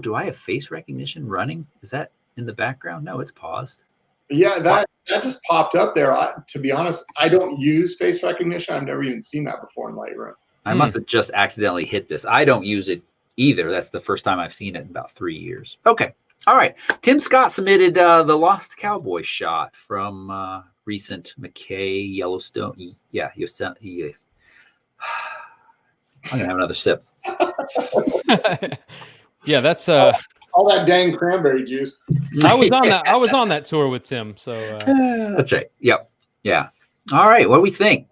do I have face recognition running? Is that in the background? No, it's paused. Yeah, that just popped up there. To be honest, I don't use face recognition. I've never even seen that before in Lightroom. I must have just accidentally hit this. I don't use it either. That's the first time I've seen it in about 3 years. Okay. All right. Tim Scott submitted the Lost Cowboy shot from recent McKay Yellowstone. Yeah, Yosemite. I'm going to have another sip. Yeah, that's all that dang cranberry juice. I was on that tour with Tim. So that's right. Yep. Yeah. All right. What do we think?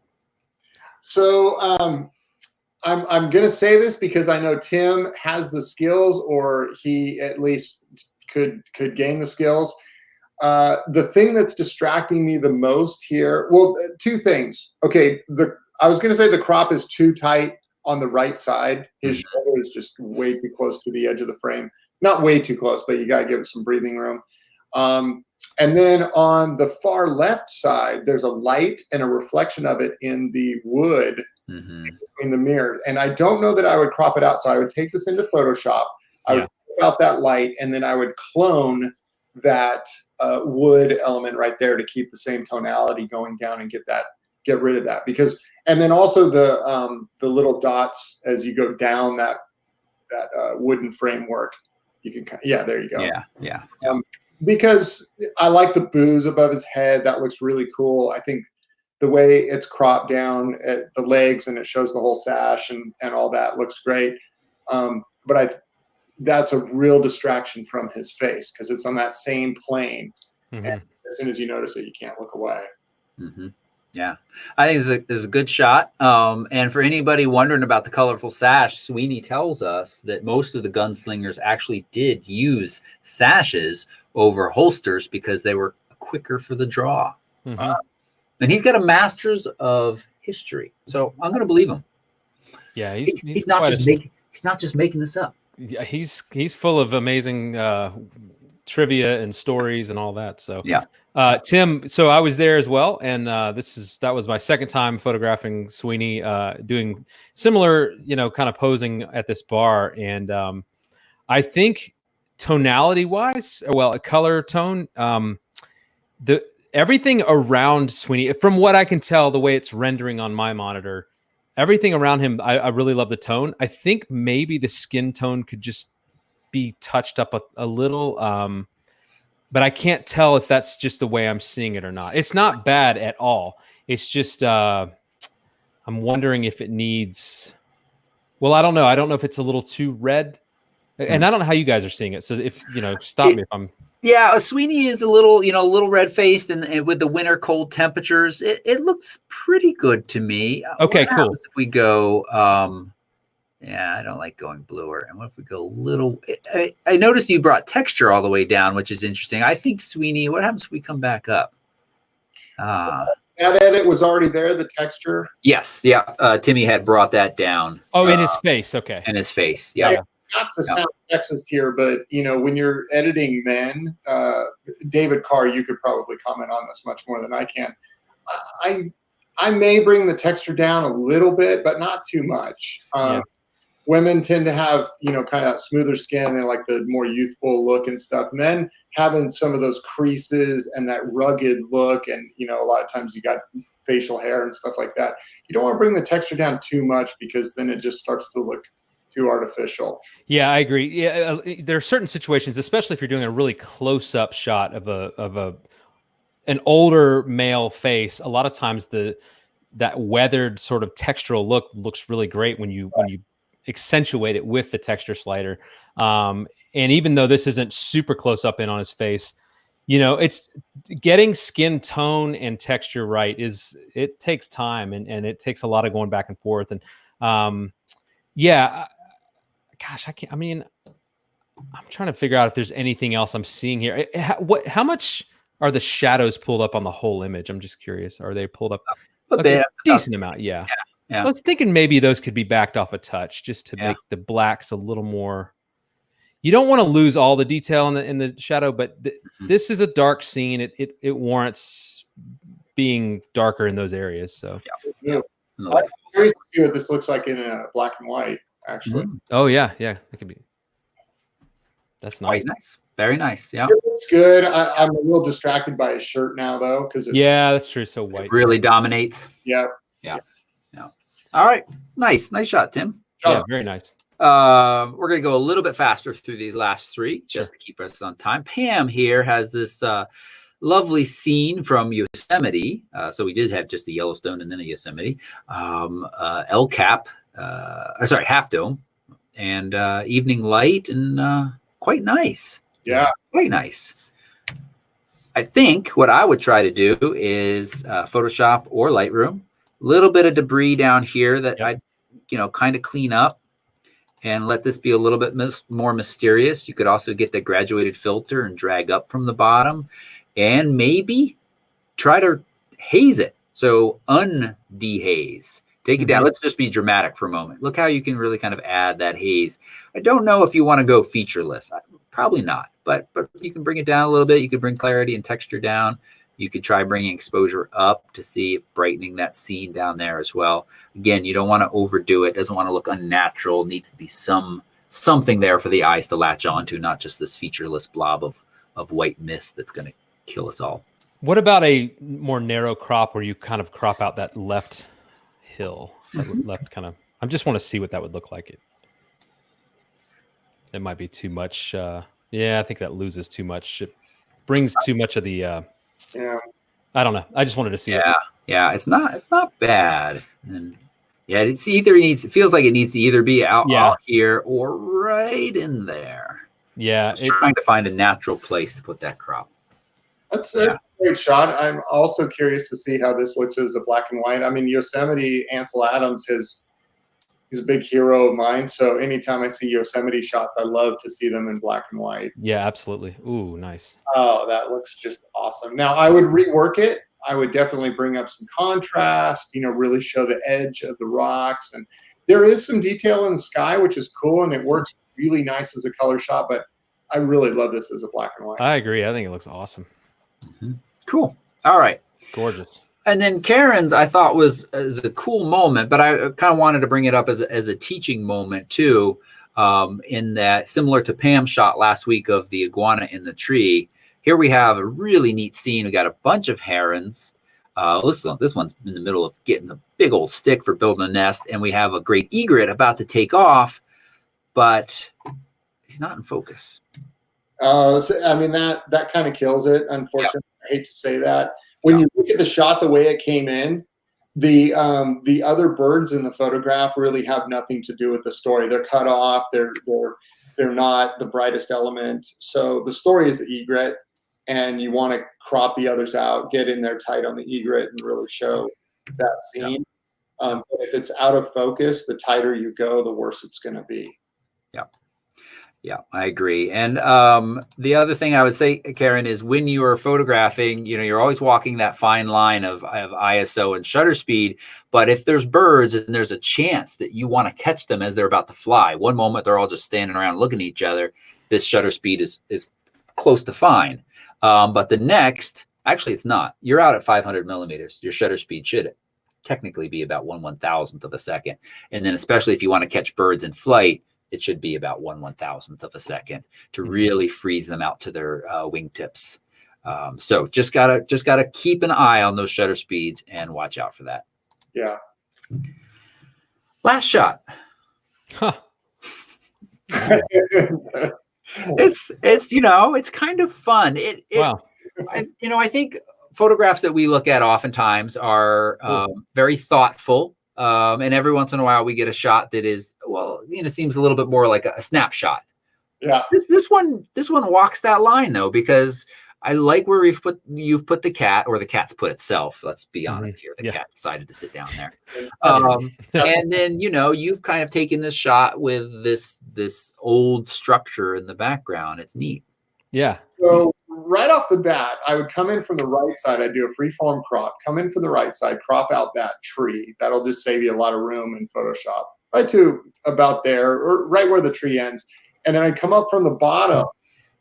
So I'm going to say this because I know Tim has the skills, or he at least could gain the skills. The thing that's distracting me the most here, two things. Okay, I was going to say the crop is too tight on the right side. His shoulder is just way too close to the edge of the frame. Not way too close, but you got to give it some breathing room. And then on the far left side, there's a light and a reflection of it in the wood between the mirror. And I don't know that I would crop it out. So I would take this into Photoshop. I would take out that light, and then I would clone that wood element right there to keep the same tonality going down and get rid of that. And then also the little dots as you go down that wooden framework. You can, there you go. Yeah. Because I like the booze above his head. That looks really cool. I think the way it's cropped down at the legs and it shows the whole sash and all that looks great. But that's a real distraction from his face because it's on that same plane. And as soon as you notice it, you can't look away. Yeah, I think it's a good shot. And for anybody wondering about the colorful sash, Sweeney tells us that most of the gunslingers actually did use sashes over holsters because they were quicker for the draw. Mm-hmm. And he's got a master's of history, so I'm going to believe him. Yeah, he's not just making this up. Yeah, he's full of amazing trivia and stories and all that. So yeah. Tim, so I was there as well, and that was my second time photographing Sweeney, doing similar, kind of posing at this bar, and I think tonality wise, a color tone, everything around Sweeney, from what I can tell, the way it's rendering on my monitor, everything around him, I really love the tone. I think maybe the skin tone could just be touched up a little. But I can't tell if that's just the way I'm seeing it or not. It's not bad at all. It's just I'm wondering if it needs. Well, I don't know. I don't know if it's a little too red, and I don't know how you guys are seeing it. So if stop me if I'm. Yeah, Sweeney is a little red faced, and with the winter cold temperatures, it looks pretty good to me. Okay, cool. If we go, yeah, I don't like going bluer. And what if we go a little? I noticed you brought texture all the way down, which is interesting. I think Sweeney. What happens if we come back up? That edit was already there. The texture. Yes, yeah. Timmy had brought that down. Oh, in his face. Okay. In his face. Yeah. Not to sound sexist here, but when you're editing men, David Carr, you could probably comment on this much more than I can. I may bring the texture down a little bit, but not too much. Women tend to have, kind of that smoother skin and like the more youthful look and stuff. Men having some of those creases and that rugged look, and a lot of times you got facial hair and stuff like that. You don't want to bring the texture down too much because then it just starts to look too artificial. Yeah, I agree. Yeah, there are certain situations, especially if you're doing a really close-up shot of an older male face. A lot of times that weathered sort of textural look looks really great when you accentuate it with the texture slider. And even though this isn't super close up in on his face, it's getting skin tone and texture right it takes time and it takes a lot of going back and forth. And gosh, I'm trying to figure out if there's anything else I'm seeing here. How much are the shadows pulled up on the whole image? I'm just curious. Are they pulled up a decent amount? Yeah. I was thinking maybe those could be backed off a touch just to make the blacks a little more. You don't want to lose all the detail in the shadow, but this is a dark scene. It warrants being darker in those areas. So I'm curious to see what this looks like in black and white. Actually. Oh yeah, it could be. That's nice. Quite nice. Very nice. Yeah. It looks good. I'm a little distracted by his shirt now though, because that's true. So white. It really dominates. Yeah. All right. Nice shot, Tim. Yeah, very nice. We're going to go a little bit faster through these last three just to keep us on time. Pam here has this lovely scene from Yosemite. So we did have just the Yellowstone and then a Yosemite. El Cap, Half Dome, and evening light, and quite nice. Yeah. Quite nice. I think what I would try to do is Photoshop or Lightroom. Little bit of debris down here that I'd, kind of clean up and let this be a little bit more mysterious. You could also get the graduated filter and drag up from the bottom and maybe try to haze it. So undehaze. Take it down. Let's just be dramatic for a moment. Look how you can really kind of add that haze. I don't know if you want to go featureless. Probably not, but you can bring it down a little bit. You can bring clarity and texture down. You could try bringing exposure up to see if brightening that scene down there as well. Again, you don't want to overdo it. It doesn't want to look unnatural. It needs to be something there for the eyes to latch onto, not just this featureless blob of white mist that's going to kill us all. What about a more narrow crop where you kind of crop out that left hill, left kind of? I just want to see what that would look like. It might be too much. I think that loses too much. It brings too much of the. I don't know. I just wanted to see it. Yeah, it's not bad. And it feels like it needs to either be out here or right in there. Yeah, trying to find a natural place to put that crop. That's it. Great shot. I'm also curious to see how this looks as a black and white. I mean, Yosemite, Ansel Adams, he's a big hero of mine. So anytime I see Yosemite shots, I love to see them in black and white. Yeah, absolutely. Ooh, nice. Oh, that looks just awesome. Now I would rework it. I would definitely bring up some contrast, really show the edge of the rocks. And there is some detail in the sky, which is cool. And it works really nice as a color shot, but I really love this as a black and white. I agree. I think it looks awesome. Mm-hmm. Cool. All right. Gorgeous. And then Karen's, I thought was a cool moment, but I kind of wanted to bring it up as a teaching moment too, in that similar to Pam's shot last week of the iguana in the tree. Here we have a really neat scene. We got a bunch of herons. Listen, this one's in the middle of getting a big old stick for building a nest, and we have a great egret about to take off, but he's not in focus. I mean, that kind of kills it, unfortunately. Yep. I hate to say that. When you look at the shot the way it came in, the other birds in the photograph really have nothing to do with the story. They're cut off. They're not the brightest element. So the story is the egret, and you want to crop the others out, get in there tight on the egret, and really show that scene. But if it's out of focus, the tighter you go, the worse it's going to be. Yeah. Yeah, I agree. And the other thing I would say, Karen, is when you are photographing, you're always walking that fine line of ISO and shutter speed. But if there's birds and there's a chance that you want to catch them as they're about to fly, one moment they're all just standing around looking at each other, this shutter speed is close to fine. But the next, actually, it's not. You're out at 500 millimeters. Your shutter speed should technically be about 1/1000th of a second. And then especially if you want to catch birds in flight, it should be about 1/1000th of a second to really freeze them out to their wingtips. So just gotta keep an eye on those shutter speeds and watch out for that. Yeah. Last shot. Huh. It's kind of fun. Wow. I think photographs that we look at oftentimes are very thoughtful. And every once in a while we get a shot that is, seems a little bit more like a snapshot. Yeah. This one walks that line though, because I like where you've put the cat, or the cat's put itself. Let's be honest here. The cat decided to sit down there. And then, you've kind of taken this shot with this old structure in the background. It's neat. Yeah. So right off the bat, I would come in from the right side. I'd do a freeform crop, come in from the right side, crop out that tree. That'll just save you a lot of room in Photoshop. Right to about there, or right where the tree ends. And then I'd come up from the bottom,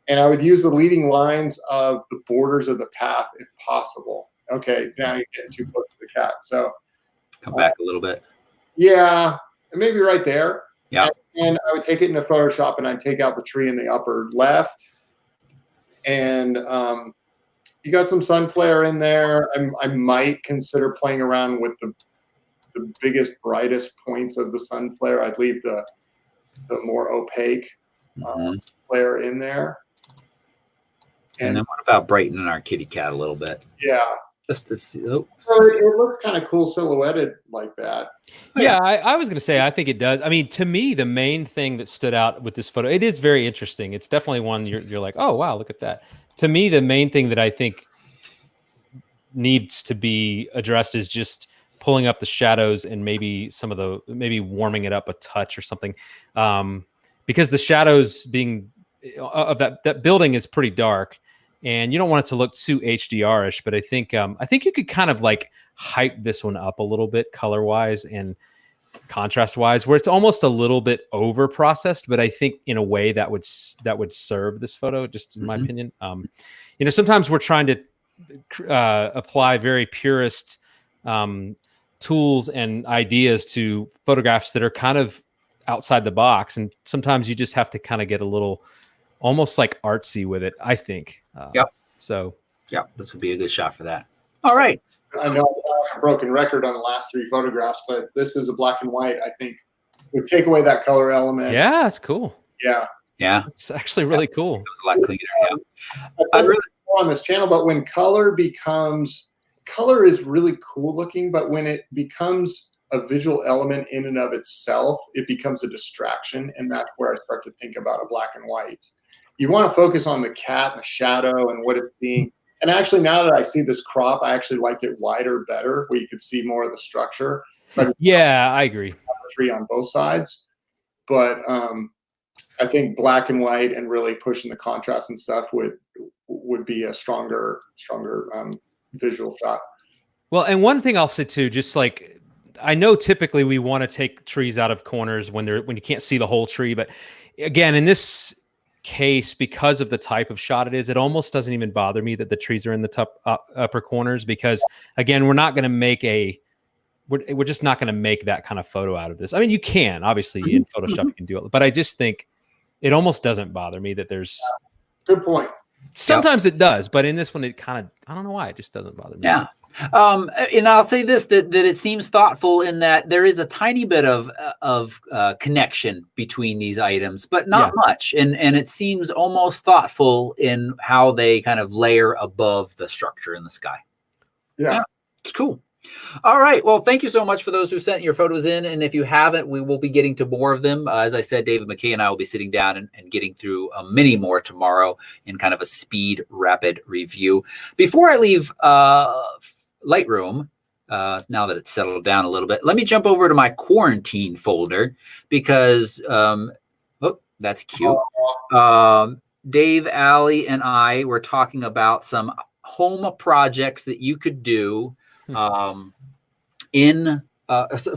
and I would use the leading lines of the borders of the path if possible. Okay, now you're getting too close to the cat. So come back a little bit. Yeah, maybe right there. Yeah. And I would take it into Photoshop, and I'd take out the tree in the upper left. And you got some sun flare in there. I might consider playing around with the biggest, brightest points of the sun flare. I'd leave the more opaque flare in there. And then what about brightening our kitty cat a little bit? Yeah. Just to see. So it looks kind of cool silhouetted like that. Yeah, I was going to say, I think it does. I mean, to me, the main thing that stood out with this photo, it is very interesting. It's definitely one you're like, oh, wow, look at that. To me, the main thing that I think needs to be addressed is just pulling up the shadows and maybe maybe warming it up a touch or something. Because the shadows of that building is pretty dark. And you don't want it to look too HDR-ish, but I think you could kind of like hype this one up a little bit color-wise and contrast-wise, where it's almost a little bit over-processed, but I think in a way that would serve this photo, just in my opinion. Sometimes we're trying to apply very purist tools and ideas to photographs that are kind of outside the box, and sometimes you just have to kind of get a little almost like artsy with it, I think. Yep. So this would be a good shot for that. All right. I know I'm a broken record on the last 3 photographs, but this is a black and white. I think would take away that color element. Yeah, it's cool. Yeah. It's actually really cool. It was a lot cleaner. Yeah. I really on this channel, but when color is really cool looking, but when it becomes a visual element in and of itself, it becomes a distraction, and that's where I start to think about a black and white. You want to focus on the cat and the shadow and what it's seeing. And actually, now that I see this crop, I actually liked it wider better, where you could see more of the structure. So yeah, I agree. Tree on both sides, but I think black and white and really pushing the contrast and stuff would be a stronger visual shot. Well, and one thing I'll say too, just like, I know typically we want to take trees out of corners when you can't see the whole tree, but again, in this case, because of the type of shot it is, it almost doesn't even bother me that the trees are in the top upper corners, because again, we're not going to make we're just not going to make that kind of photo out of this. I mean, you can obviously in Photoshop you can do it, but I just think it almost doesn't bother me that there's. Good point. Sometimes it does, but in this one, it kind of, I don't know why, it just doesn't bother me. Yeah. And I'll say this, that it seems thoughtful in that there is a tiny bit of connection between these items, but not much. And it seems almost thoughtful in how they kind of layer above the structure in the sky. Yeah. It's cool. All right. Well, thank you so much for those who sent your photos in. And if you haven't, we will be getting to more of them. As I said, David McKay and I will be sitting down and getting through many more tomorrow in kind of a speed, rapid review. Before I leave Lightroom, now that it's settled down a little bit, let me jump over to my quarantine folder because, oh, that's cute. Dave, Allie, and I were talking about some home projects that you could do in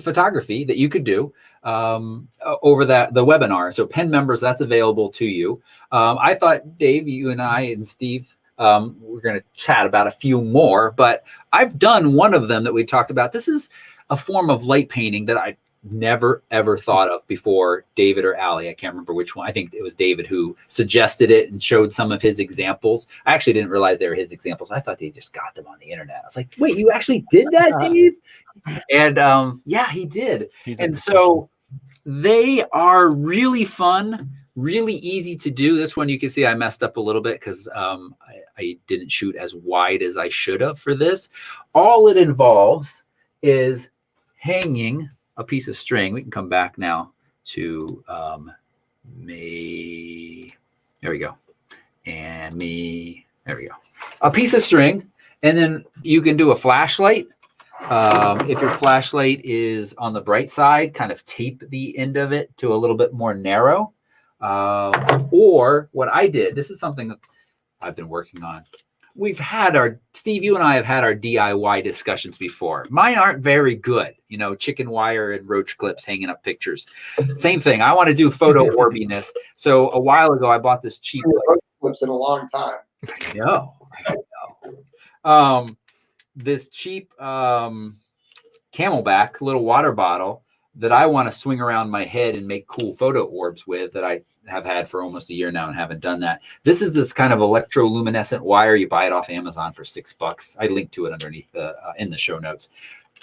photography that you could do over the webinar. So Pen Members, that's available to you. I thought, Dave, you and I and Steve, we're going to chat about a few more, but I've done one of them that we talked about. This is a form of light painting that I never, ever thought of before David or Allie. I can't remember which one. I think it was David who suggested it and showed some of his examples. I actually didn't realize they were his examples. I thought they just got them on the internet. I was like, wait, you actually did that, Dave? And yeah, he did. And so they are really fun, really easy to do. This one, you can see I messed up a little bit because I didn't shoot as wide as I should have for this. All it involves is hanging a piece of string. We can come back now to me. There we go. And me. There we go. A piece of string. And then you can do a flashlight. If your flashlight is on the bright side, kind of tape the end of it to a little bit more narrow. Or what I did, this is something that I've been working on. We've had Steve, you and I have had our DIY discussions before. Mine aren't very good, chicken wire and roach clips hanging up pictures. Same thing. I want to do photo orbiness. So a while ago, I bought this cheap roach clips in a long time. I know. This cheap Camelback little water bottle that I want to swing around my head and make cool photo orbs with that I have had for almost a year now and haven't done that. This is this kind of electroluminescent wire. You buy it off Amazon for $6. I linked to it underneath in the show notes.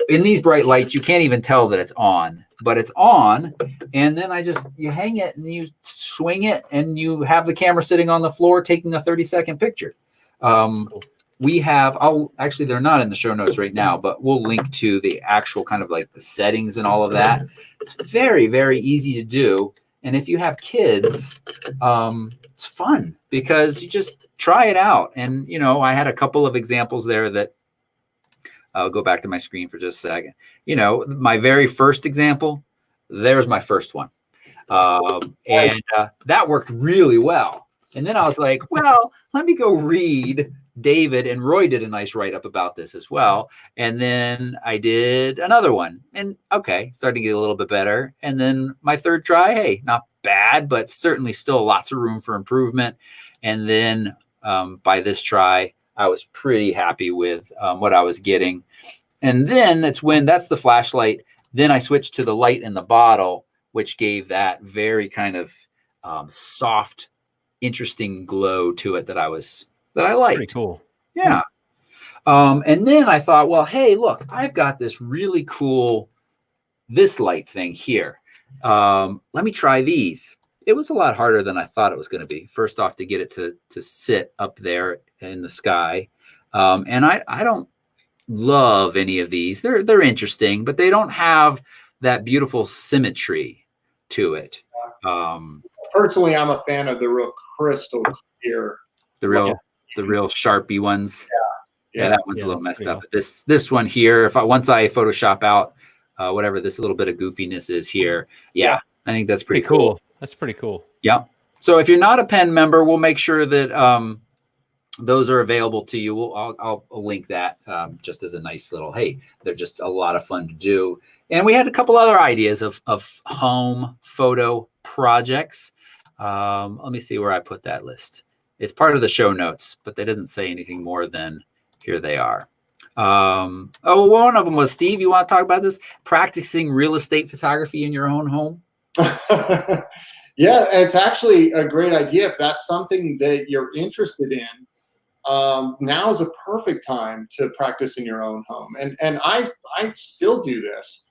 In these bright lights, you can't even tell that it's on, but it's on. And then you hang it and you swing it and you have the camera sitting on the floor taking a 30-second picture. We have, actually, they're not in the show notes right now, but we'll link to the actual kind of like the settings and all of that. It's very, very easy to do. And if you have kids, it's fun because you just try it out. And, I had a couple of examples there that I'll go back to my screen for just a second. My very first example, there's my first one. And that worked really well. And then I was like, well, let me go read. David and Roy did a nice write-up about this as well. And then I did another one. And okay, starting to get a little bit better. And then my third try, hey, not bad, but certainly still lots of room for improvement. And then by this try, I was pretty happy with what I was getting. And then that's the flashlight. Then I switched to the light in the bottle, which gave that very kind of soft, interesting glow to it that I liked. Pretty cool. Yeah. And then I thought, well, hey, look, I've got this really cool, this light thing here. Let me try these. It was a lot harder than I thought it was going to be. First off, to get it to sit up there in the sky. And I don't love any of these. They're interesting, but they don't have that beautiful symmetry to it. Personally, I'm a fan of the real crystal clear. The real the real Sharpie ones. Yeah, that one's a little messed up. Awesome. But this one here, once I Photoshop out whatever this little bit of goofiness is here, I think that's pretty cool. That's pretty cool. Yeah. So if you're not a Pen member, we'll make sure that those are available to you. I'll link that just as a nice little, hey, they're just a lot of fun to do. And we had a couple other ideas of home photo projects. Let me see where I put that list. It's part of the show notes, but they didn't say anything more than here they are. One of them was, Steve, you want to talk about this? Practicing real estate photography in your own home? Yeah, it's actually a great idea. If that's something that you're interested in, now is a perfect time to practice in your own home. And I still do this.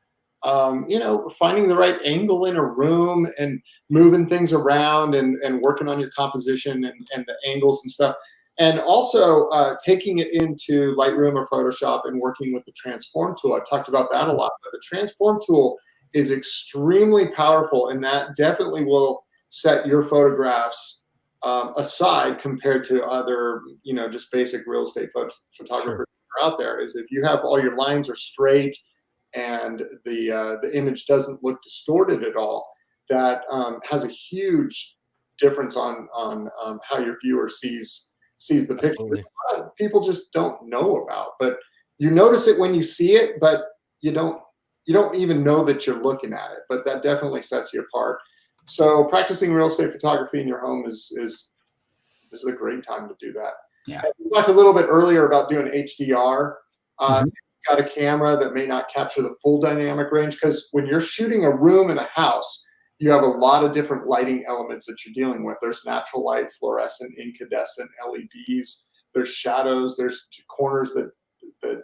Finding the right angle in a room and moving things around and working on your composition and the angles and stuff. And also taking it into Lightroom or Photoshop and working with the transform tool. I've talked about that a lot, but the transform tool is extremely powerful, and that definitely will set your photographs aside compared to other, just basic real estate photographers that are out there. Is if you have all your lines are straight and the image doesn't look distorted at all, that has a huge difference on how your viewer sees the picture. A lot of people just don't know about, but you notice it when you see it, but you don't even know that you're looking at it. But that definitely sets you apart. So practicing real estate photography in your home is a great time to do that. Yeah. We talked a little bit earlier about doing HDR. You've got a camera that may not capture the full dynamic range, because when you're shooting a room in a house, you have a lot of different lighting elements that you're dealing with. There's natural light, fluorescent, incandescent, LEDs. There's shadows. There's corners that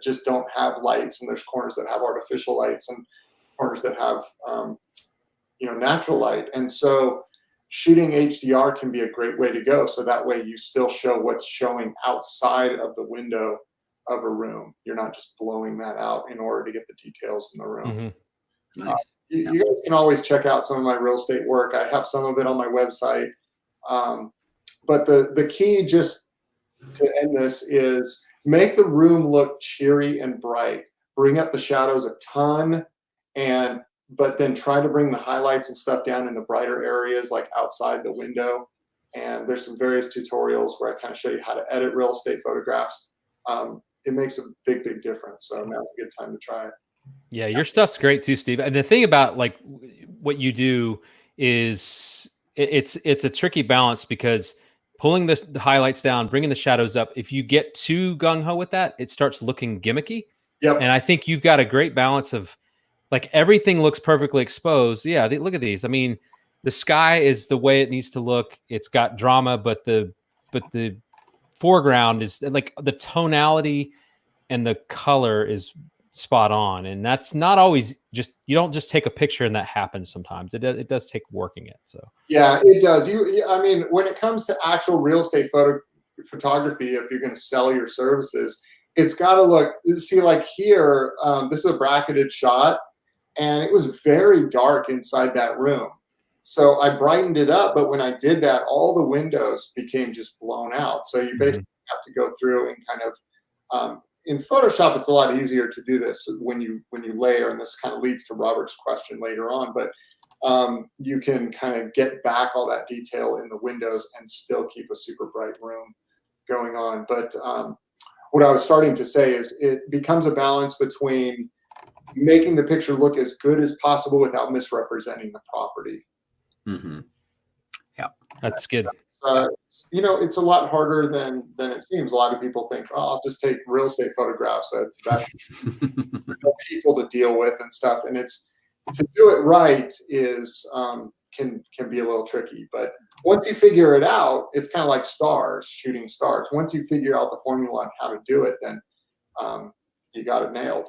just don't have lights, and there's corners that have artificial lights, and corners that have natural light. And so shooting HDR can be a great way to go. So that way you still show what's showing outside of the window of a room. You're not just blowing that out in order to get the details in the room. Nice. You guys can always check out some of my real estate work. I have some of it on my website. But the key, just to end this, is make the room look cheery and bright. Bring up the shadows a ton, but then try to bring the highlights and stuff down in the brighter areas, like outside the window. And there's some various tutorials where I kind of show you how to edit real estate photographs. It makes a big, big difference. So now's a good time to try it. Yeah, your stuff's great too, Steve. And the thing about like what you do is it's a tricky balance, because pulling the highlights down, bringing the shadows up, if you get too gung-ho with that, it starts looking gimmicky. Yep. And I think you've got a great balance of, like, everything looks perfectly exposed. Yeah, look at these. I mean, the sky is the way it needs to look. It's got drama, but the foreground is like the tonality and the color is spot on. And that's not always just, you don't just take a picture and that happens sometimes. It does take working it. So yeah, it does. I mean, when it comes to actual real estate photography, if you're going to sell your services, it's got to look, see, like here, this is a bracketed shot, and it was very dark inside that room. So I brightened it up, but when I did that, all the windows became just blown out. So you basically have to go through and kind of, in Photoshop, it's a lot easier to do this when you layer, and this kind of leads to Robert's question later on, but you can kind of get back all that detail in the windows and still keep a super bright room going on. But what I was starting to say is it becomes a balance between making the picture look as good as possible without misrepresenting the property. Yeah, that's good. It's a lot harder than it seems. A lot of people think, oh, I'll just take real estate photographs. That's people to deal with and stuff. And to do it right is can be a little tricky. But once you figure it out, it's kind of like shooting stars. Once you figure out the formula on how to do it, then you got it nailed.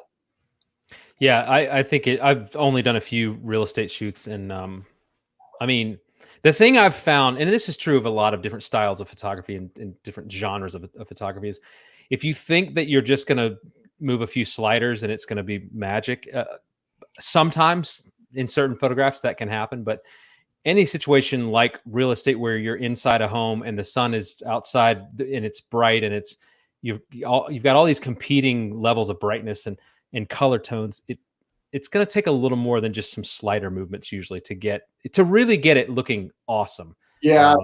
Yeah, I think I've only done a few real estate shoots, and I mean, the thing I've found, and this is true of a lot of different styles of photography and different genres of photography, is if you think that you're just going to move a few sliders and it's going to be magic, sometimes in certain photographs that can happen, but any situation like real estate where you're inside a home and the sun is outside and it's bright and you've got all these competing levels of brightness and color tones, it's going to take a little more than just some slider movements usually to really get it looking awesome. Yeah.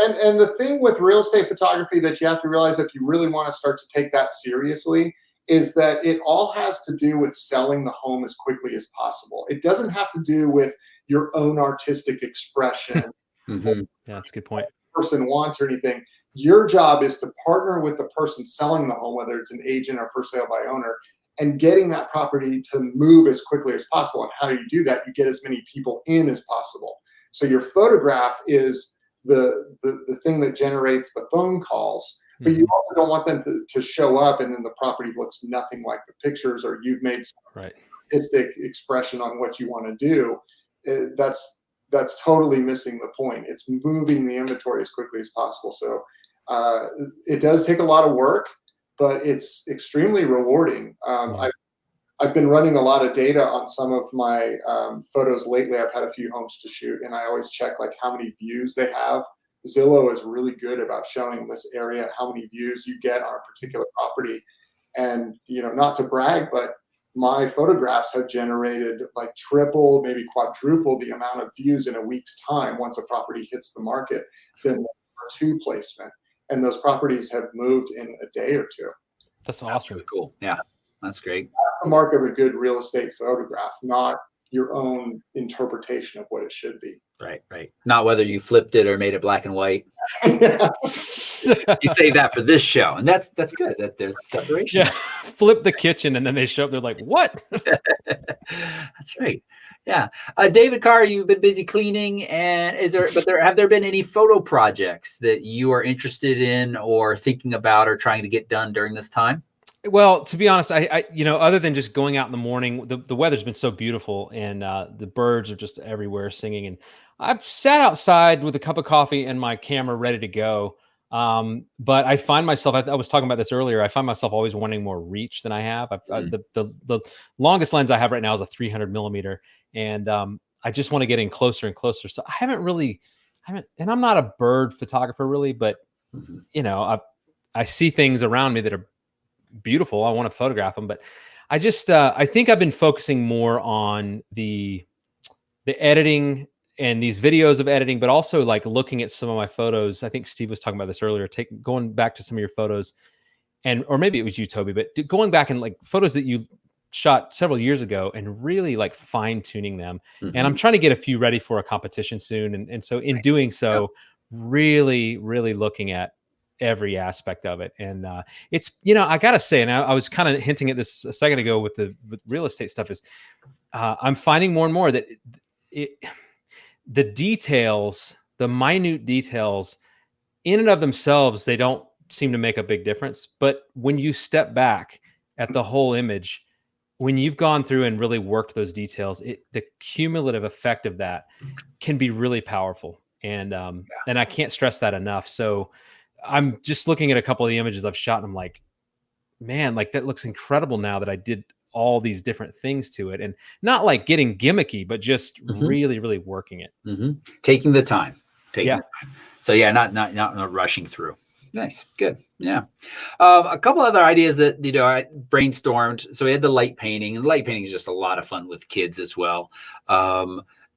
And the thing with real estate photography that you have to realize if you really want to start to take that seriously is that it all has to do with selling the home as quickly as possible. It doesn't have to do with your own artistic expression. Yeah, that's a good point. Person wants or anything. Your job is to partner with the person selling the home, whether it's an agent or for sale by owner, and getting that property to move as quickly as possible. And how do you do that? You get as many people in as possible. So your photograph is the thing that generates the phone calls, but you also don't want them to show up and then the property looks nothing like the pictures, or you've made some artistic expression on what you want to do. That's totally missing the point. It's moving the inventory as quickly as possible. So it does take a lot of work, but it's extremely rewarding. I've been running a lot of data on some of my photos lately. I've had a few homes to shoot, and I always check like how many views they have. Zillow is really good about showing this area how many views you get on a particular property. And, you know, not to brag, but my photographs have generated like triple, maybe quadruple the amount of views in a week's time once a property hits the market than number 2 placement. And those properties have moved in a day or two. That's awesome. That's really cool. Yeah, that's great. That's the mark of a good real estate photograph, not your own interpretation of what it should be. Right. Not whether you flipped it or made it black and white. You say that for this show, and that's good. That there's separation. Yeah, flip the kitchen, and then they show up. They're like, "What?" That's right. Yeah, David Carr, you've been busy cleaning, and have there been any photo projects that you are interested in or thinking about or trying to get done during this time? Well, to be honest, I other than just going out in the morning, the weather's been so beautiful, and the birds are just everywhere singing, and I've sat outside with a cup of coffee and my camera ready to go. But I find myself, I was talking about this earlier, I find myself always wanting more reach than I have. The longest lens I have right now is a 300 millimeter, and I just want to get in closer and closer. So I haven't, and I'm not a bird photographer really, but you know, I see things around me that are beautiful. I want to photograph them, but I just, I think I've been focusing more on the editing and these videos of editing, but also like looking at some of my photos. I think Steve was talking about this earlier, going back to some of your photos or maybe it was you, Toby, but going back and like photos that you shot several years ago and really like fine tuning them. And I'm trying to get a few ready for a competition soon. And so in doing so, really, really looking at every aspect of it. And it's, you know, I gotta say, and I was kind of hinting at this a second ago with real estate stuff, is I'm finding more and more that the details, the minute details in and of themselves, they don't seem to make a big difference. But when you step back at the whole image, when you've gone through and really worked those details, the cumulative effect of that can be really powerful. And I can't stress that enough. So I'm just looking at a couple of the images I've shot and I'm like, man, like that looks incredible now that I did all these different things to it, and not like getting gimmicky, but just really, really working it. Taking the time. So yeah, not rushing through. Nice. Good. Yeah. A couple other ideas that, you know, I brainstormed. So we had the light painting, and light painting is just a lot of fun with kids as well.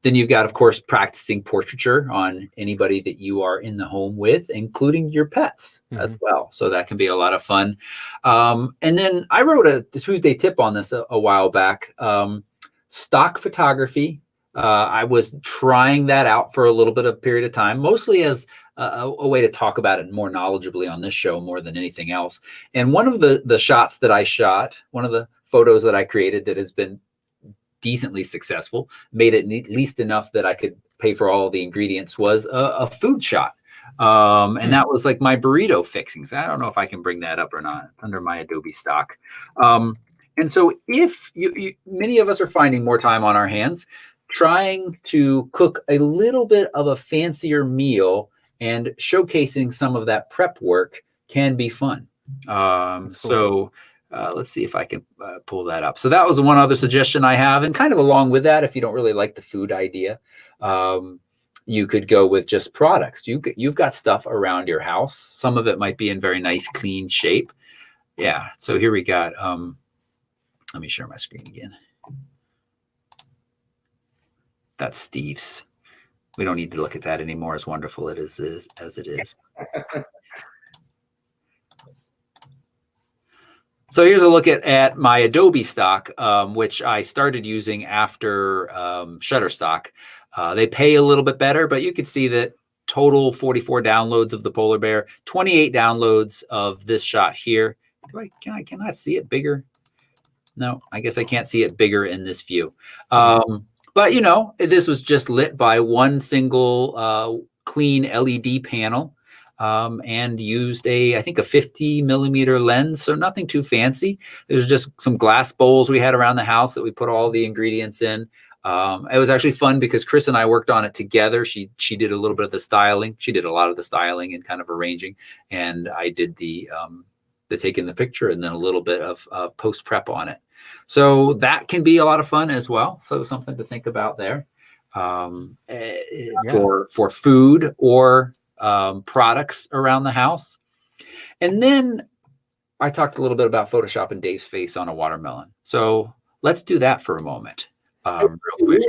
Then you've got, of course, practicing portraiture on anybody that you are in the home with, including your pets as well. So that can be a lot of fun. And then I wrote a Tuesday tip on this a while back. Stock photography. I was trying that out for a little bit of period of time, mostly as a way to talk about it more knowledgeably on this show more than anything else. And one of the shots that I shot, one of the photos that I created that has been decently successful, made it at least enough that I could pay for all the ingredients, was a food shot. And that was like my burrito fixings. I don't know if I can bring that up or not. It's under my Adobe stock. And so if many of us are finding more time on our hands, trying to cook a little bit of a fancier meal and showcasing some of that prep work can be fun. So let's see if I can pull that up. So that was one other suggestion I have. And kind of along with that, if you don't really like the food idea, you could go with just products. You've got stuff around your house. Some of it might be in very nice, clean shape. Yeah. So here we got, let me share my screen again. That's Steve's. We don't need to look at that anymore, as wonderful it is as it is. So here's a look at my Adobe stock, which I started using after Shutterstock. They pay a little bit better, but you can see that total 44 downloads of the polar bear, 28 downloads of this shot here. Can I cannot see it bigger? No, I guess I can't see it bigger in this view. But you know, this was just lit by one single clean LED panel. And used I think a 50 millimeter lens. So nothing too fancy. There's just some glass bowls we had around the house that we put all the ingredients in. It was actually fun because Chris and I worked on it together. She did a little bit of the styling. She did a lot of the styling and kind of arranging. And I did the taking the picture and then a little bit of post prep on it. So that can be a lot of fun as well. So something to think about there for food or products around the house. And then I talked a little bit about Photoshop and Dave's face on a watermelon. So let's do that for a moment. Real quick.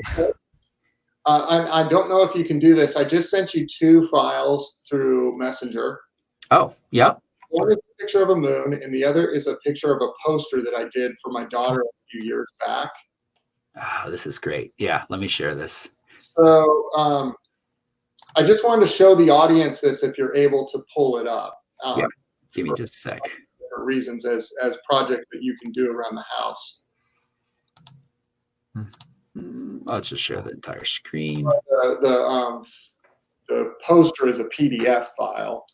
I don't know if you can do this. I just sent you 2 files through Messenger. Oh, yep. One is a picture of a moon, and the other is a picture of a poster that I did for my daughter a few years back. Oh, this is great. Yeah, let me share this. So I just wanted to show the audience this if you're able to pull it up. Yeah, give me just a sec. For reasons as projects that you can do around the house. I'll just share the entire screen. The poster is a PDF file.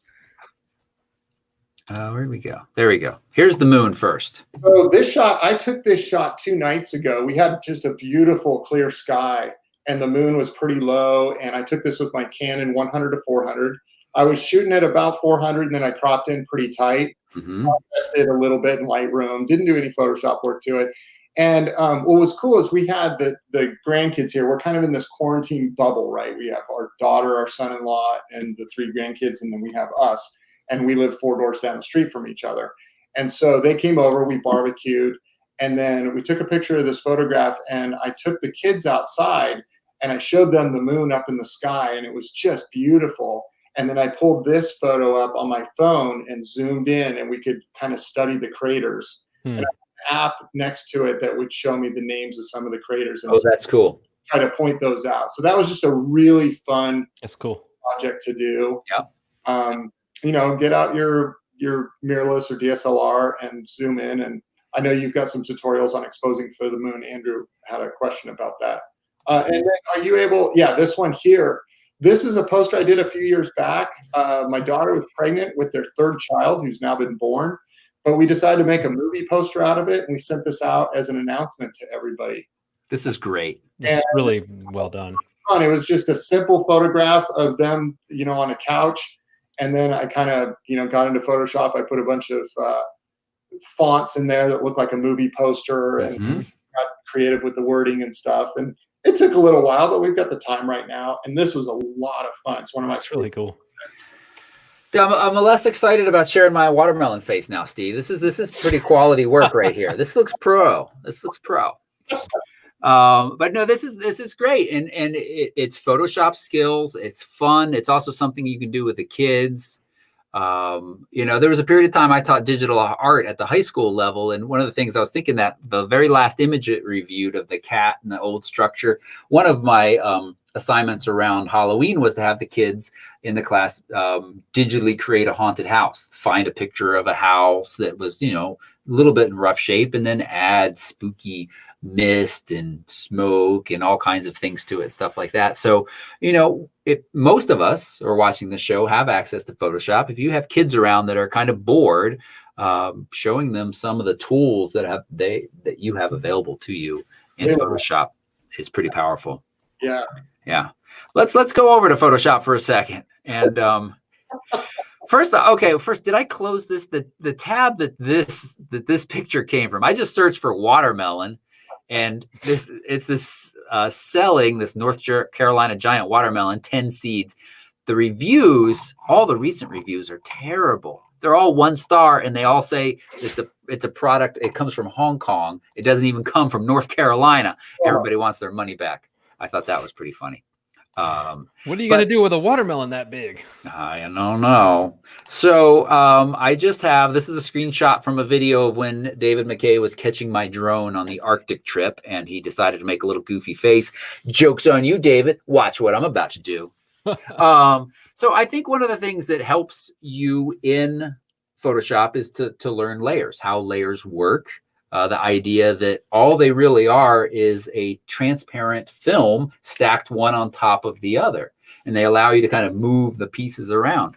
Where we go? There we go. Here's the moon first. So this shot, I took this shot 2 nights ago. We had just a beautiful clear sky, and the moon was pretty low. And I took this with my Canon 100 to 400. I was shooting at about 400, and then I cropped in pretty tight. Tested a little bit in Lightroom. Didn't do any Photoshop work to it. And what was cool is we had the grandkids here. We're kind of in this quarantine bubble, right? We have our daughter, our son-in-law, and the 3 grandkids, and then we have us. And we live 4 doors down the street from each other. And so they came over, we barbecued, and then we took a picture of this photograph, and I took the kids outside and I showed them the moon up in the sky, and it was just beautiful. And then I pulled this photo up on my phone and zoomed in, and we could kind of study the craters. And I had an app next to it that would show me the names of some of the craters. And that's cool. Try to point those out. So that was just a really fun project to do. Yeah. You know, get out your mirrorless or DSLR and zoom in. And I know you've got some tutorials on exposing for the moon. Andrew had a question about that. And then are you able, this one here, this is a poster I did a few years back. My daughter was pregnant with their 3rd child who's now been born, but we decided to make a movie poster out of it. And we sent this out as an announcement to everybody. This is great. It's really well done. It was just a simple photograph of them, you know, on a couch. And then I kind of, you know, got into Photoshop. I put a bunch of fonts in there that looked like a movie poster and got creative with the wording and stuff. And it took a little while, but we've got the time right now. And this was a lot of fun. It's one of my really cool. I'm less excited about sharing my watermelon face now, Steve. This is pretty quality work right here. This looks pro. But no, this is great. And it's Photoshop skills. It's fun. It's also something you can do with the kids. You know, there was a period of time I taught digital art at the high school level. And one of the things I was thinking that the very last image it reviewed of the cat and the old structure, one of my assignments around Halloween was to have the kids in the class digitally create a haunted house, find a picture of a house that was, you know, a little bit in rough shape, and then add spooky mist and smoke and all kinds of things to it, stuff like that. So, you know, most of us are watching the show have access to Photoshop. If you have kids around that are kind of bored, showing them some of the tools that you have available to you in Photoshop is pretty powerful. Yeah. Let's go over to Photoshop for a second. And first, did I close this? The tab that this picture came from? I just searched for watermelon, And it's this selling this North Carolina giant watermelon, 10 seeds. The reviews, all the recent reviews are terrible. They're all 1 star, and they all say it's a product. It comes from Hong Kong. It doesn't even come from North Carolina. Everybody wants their money back. I thought that was pretty funny. What are you going to do with a watermelon that big? I don't know. So I just have, this is a screenshot from a video of when David McKay was catching my drone on the Arctic trip, and he decided to make a little goofy face. Joke's on you, David. Watch what I'm about to do. So I think one of the things that helps you in Photoshop is to learn layers, how layers work. The idea that all they really are is a transparent film stacked one on top of the other. And they allow you to kind of move the pieces around.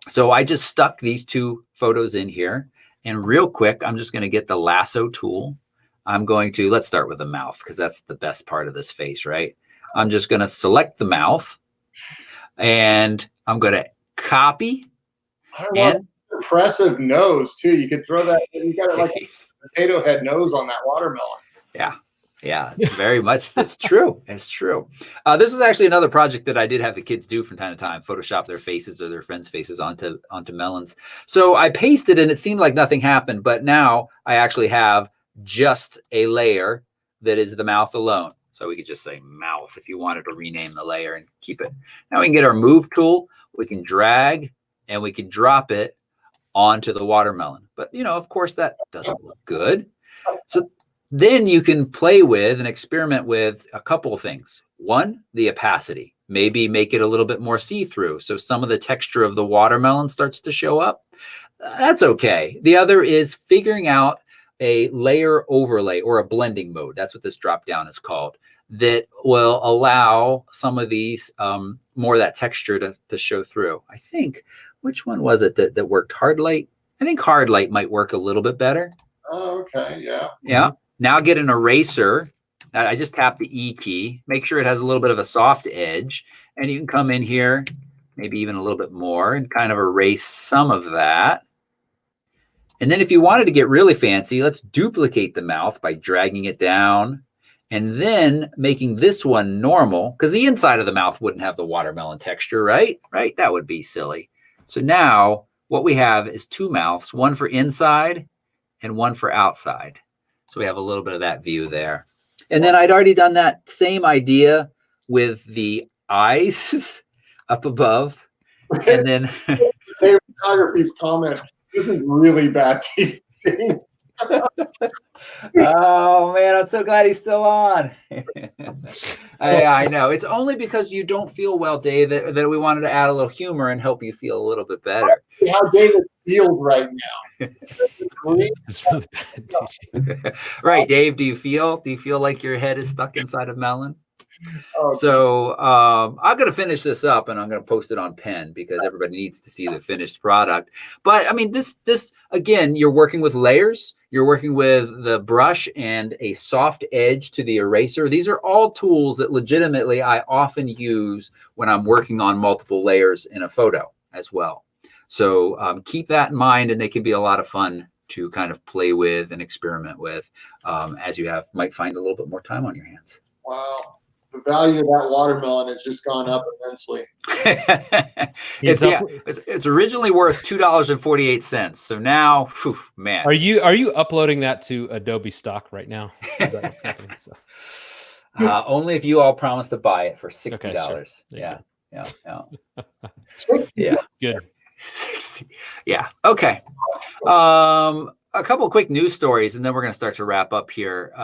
So I just stuck these 2 photos in here. And real quick, I'm just going to get the lasso tool. I'm going to, let's start with the mouth, because that's the best part of this face, right? I'm just going to select the mouth. And I'm going to copy. And impressive nose too. You could throw that. You got it like a potato head nose on that watermelon. Yeah, very much. That's true. It's true. This was actually another project that I did have the kids do from time to time, Photoshop their faces or their friends' faces onto melons. So I pasted and it seemed like nothing happened, but now I actually have just a layer that is the mouth alone. So we could just say mouth if you wanted to rename the layer and keep it. Now we can get our move tool. We can drag and we can drop it onto the watermelon. But, of course, that doesn't look good. So then you can play with and experiment with a couple of things. One, the opacity. Maybe make it a little bit more see-through. So some of the texture of the watermelon starts to show up. That's okay. The other is figuring out a layer overlay or a blending mode. That's what this drop down is called. That will allow some of these more of that texture to show through. I think, which one was it that worked? Hard light? I think hard light might work a little bit better. Oh, okay. Yeah. Yeah. Now get an eraser. I just tap the E key. Make sure it has a little bit of a soft edge. And you can come in here, maybe even a little bit more, and kind of erase some of that. And then if you wanted to get really fancy, let's duplicate the mouth by dragging it down and then making this one normal, because the inside of the mouth wouldn't have the watermelon texture, right? Right? That would be silly. So now what we have is 2 mouths, one for inside and one for outside. So we have a little bit of that view there. And then I'd already done that same idea with the eyes up above. And then David Photography's comment, this is really bad TV. Oh man, I'm so glad he's still on. I know. It's only because you don't feel well, Dave, that we wanted to add a little humor and help you feel a little bit better. How David feels right now. Right, Dave, do you feel like your head is stuck inside of melon? Okay. So I'm going to finish this up and I'm going to post it on Pen because everybody needs to see the finished product. But I mean, this again, you're working with layers. You're working with the brush and a soft edge to the eraser. These are all tools that legitimately I often use when I'm working on multiple layers in a photo as well. So keep that in mind, and they can be a lot of fun to kind of play with and experiment with as you might find a little bit more time on your hands. Wow. The value of that watermelon has just gone up immensely. It's originally worth $2.48. So now, whew, man. Are you uploading that to Adobe stock right now? Only if you all promise to buy it for $60. Okay, sure. Yeah. Good. 60. Yeah. Okay. A couple of quick news stories, and then we're going to start to wrap up here.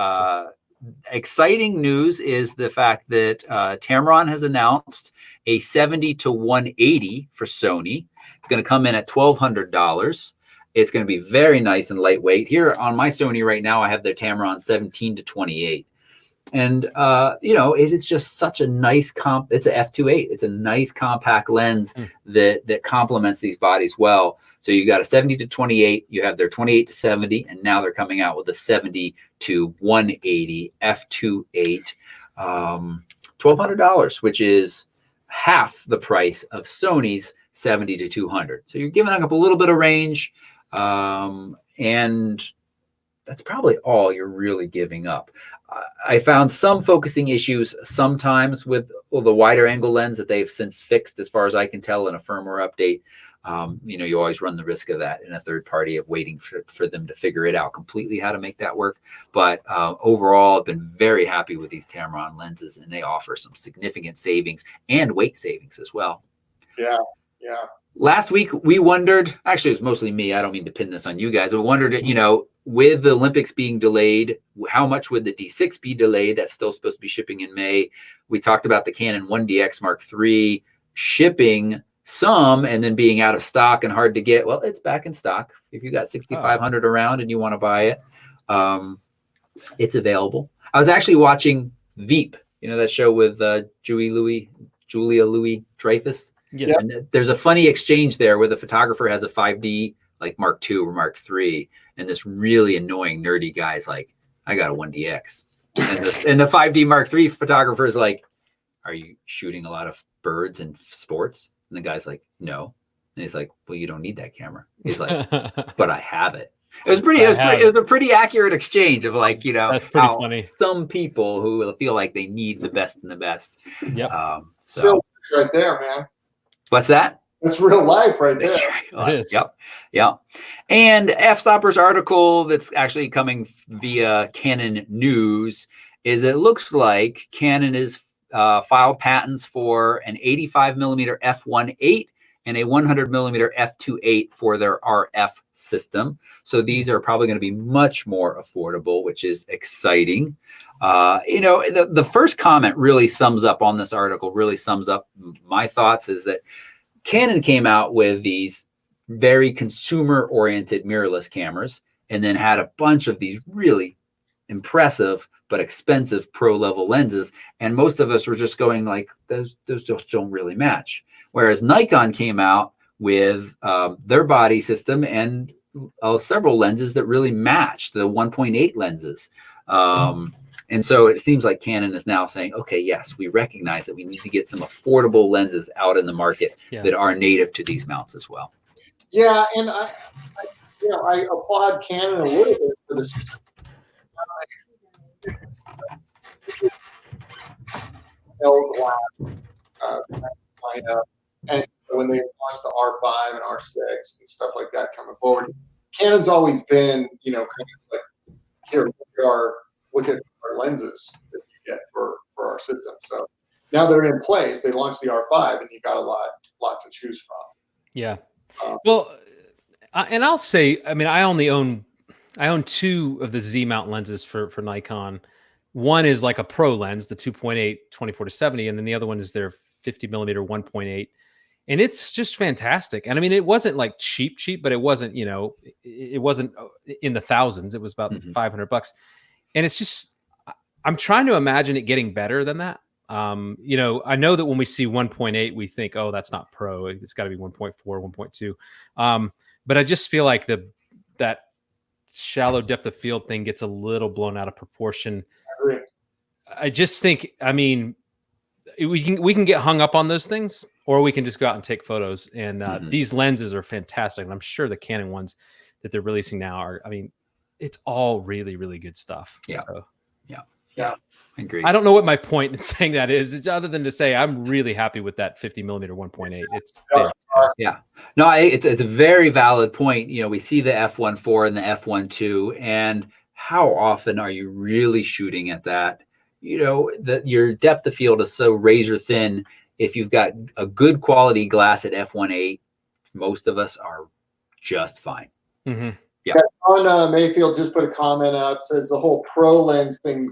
Exciting news is the fact that Tamron has announced a 70 to 180 for Sony. It's going to come in at $1,200. It's going to be very nice and lightweight. Here on my Sony right now, I have the Tamron 17 to 28. And, it is just such a nice it's a f2.8. It's a nice compact lens that complements these bodies well. So you got a 70 to 28, you have their 28 to 70, and now they're coming out with a 70 to 180 f2.8, $1,200, which is half the price of Sony's 70 to 200. So you're giving up a little bit of range, and that's probably all you're really giving up. I found some focusing issues sometimes with the wider angle lens that they've since fixed, as far as I can tell, in a firmware update. You always run the risk of that in a third party, of waiting for them to figure it out completely how to make that work. But overall, I've been very happy with these Tamron lenses, and they offer some significant savings and weight savings as well. Yeah. Last week, we wondered, actually, it was mostly me. I don't mean to pin this on you guys. We wondered, with the Olympics being delayed, how much would the D6 be delayed? That's still supposed to be shipping in May. We talked about the Canon 1DX Mark III shipping some and then being out of stock and hard to get. Well, it's back in stock. If you got 6,500 around and you want to buy it, it's available. I was actually watching Veep, that show with Julia Louis-Dreyfus. Yes. And there's a funny exchange there where the photographer has a 5D like Mark II or Mark III, and this really annoying nerdy guy's like, I got a 1DX. And the 5D Mark III photographer is like, are you shooting a lot of birds and sports? And the guy's like, no. And he's like, well, you don't need that camera. He's like, but I have it. It was a pretty accurate exchange of like, That's pretty how funny. some people who will feel like they need the best and the best. Yep. So right there, man. What's that? That's real life right there. Right. Yep. And F-Stopper's article that's actually coming via Canon News is it looks like Canon is filed patents for an 85mm f1.8 and a 100mm f2.8 for their RF system. So these are probably going to be much more affordable, which is exciting. The first comment really sums up on this article, really sums up my thoughts, is that Canon came out with these very consumer-oriented mirrorless cameras and then had a bunch of these really impressive but expensive pro-level lenses. And most of us were just going like, those just don't really match. Whereas Nikon came out with their body system and several lenses that really match the 1.8 lenses. And so it seems like Canon is now saying, okay, yes, we recognize that we need to get some affordable lenses out in the market that are native to these mounts as well. Yeah, and I applaud Canon a little bit for this. L-glass lineup, and when they launched the R5 and R6 and stuff like that coming forward, Canon's always been, kind of like, here, look at our lenses that you get for our system. So now they're in place. They launched the R5, and you got a lot to choose from. Yeah. And I'll say, I mean, I own two of the Z mount lenses for Nikon. One is like a pro lens, the 2.8 24-70, and then the other one is their 50mm 1.8. And it's just fantastic. And I mean, it wasn't like cheap, but it wasn't, it wasn't in the thousands. It was about $500. And it's just, I'm trying to imagine it getting better than that. I know that when we see 1.8, we think, oh, that's not pro. It's got to be 1.4, 1.2. But I just feel like that shallow depth of field thing gets a little blown out of proportion. I just think, I mean, we can get hung up on those things, or we can just go out and take photos. And these lenses are fantastic. And I'm sure the Canon ones that they're releasing now are, I mean, it's all really, really good stuff. Yeah. Yeah. I agree. I don't know what my point in saying that is, other than to say I'm really happy with that 50mm 1.8. It's yeah. No, it's a very valid point. We see the f1.4 and the f1.2, and how often are you really shooting at that? That your depth of field is so razor thin. If you've got a good quality glass at f1.8, most of us are just fine. Mm-hmm. Yeah. John Mayfield just put a comment up, says the whole pro lens thing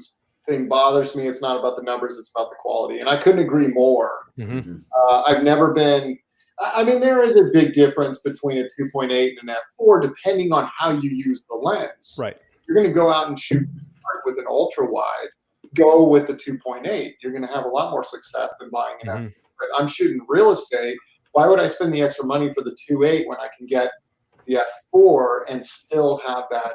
bothers me. It's not about the numbers, it's about the quality. And I couldn't agree more. Mm-hmm. I've never been, I mean, there is a big difference between a 2.8 and an f4, depending on how you use the lens. Right. You're going to go out and shoot with an ultra wide, go with the 2.8. You're going to have a lot more success than buying an f4. But I'm shooting real estate. Why would I spend the extra money for the 2.8 when I can get the f4 and still have that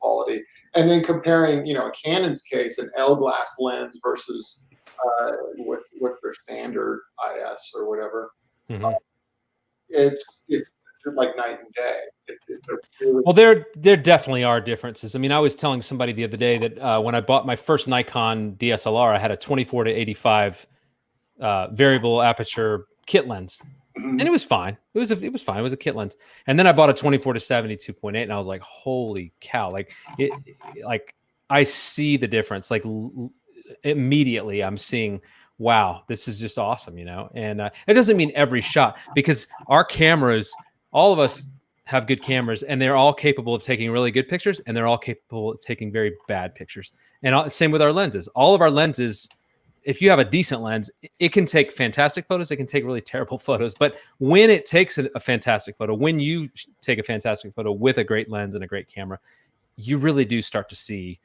quality? And then comparing, in Canon's case, an L-glass lens versus what's their standard IS or whatever. Mm-hmm. It's like night and day. Really well, there definitely are differences. I mean, I was telling somebody the other day that when I bought my first Nikon DSLR, I had a 24 to 85 variable aperture kit lens, and it was fine. It was fine. It was a kit lens, and then I bought a 24 to 70 2.8, and I was like, holy cow! Like I see the difference. Like immediately, I'm seeing, wow, this is just awesome, And it doesn't mean every shot, because our cameras, all of us have good cameras, and they're all capable of taking really good pictures, and they're all capable of taking very bad pictures. And same with our lenses. All of our lenses, if you have a decent lens, it can take fantastic photos. It can take really terrible photos. But when it takes a fantastic photo, when you take a fantastic photo with a great lens and a great camera, you really do start to see,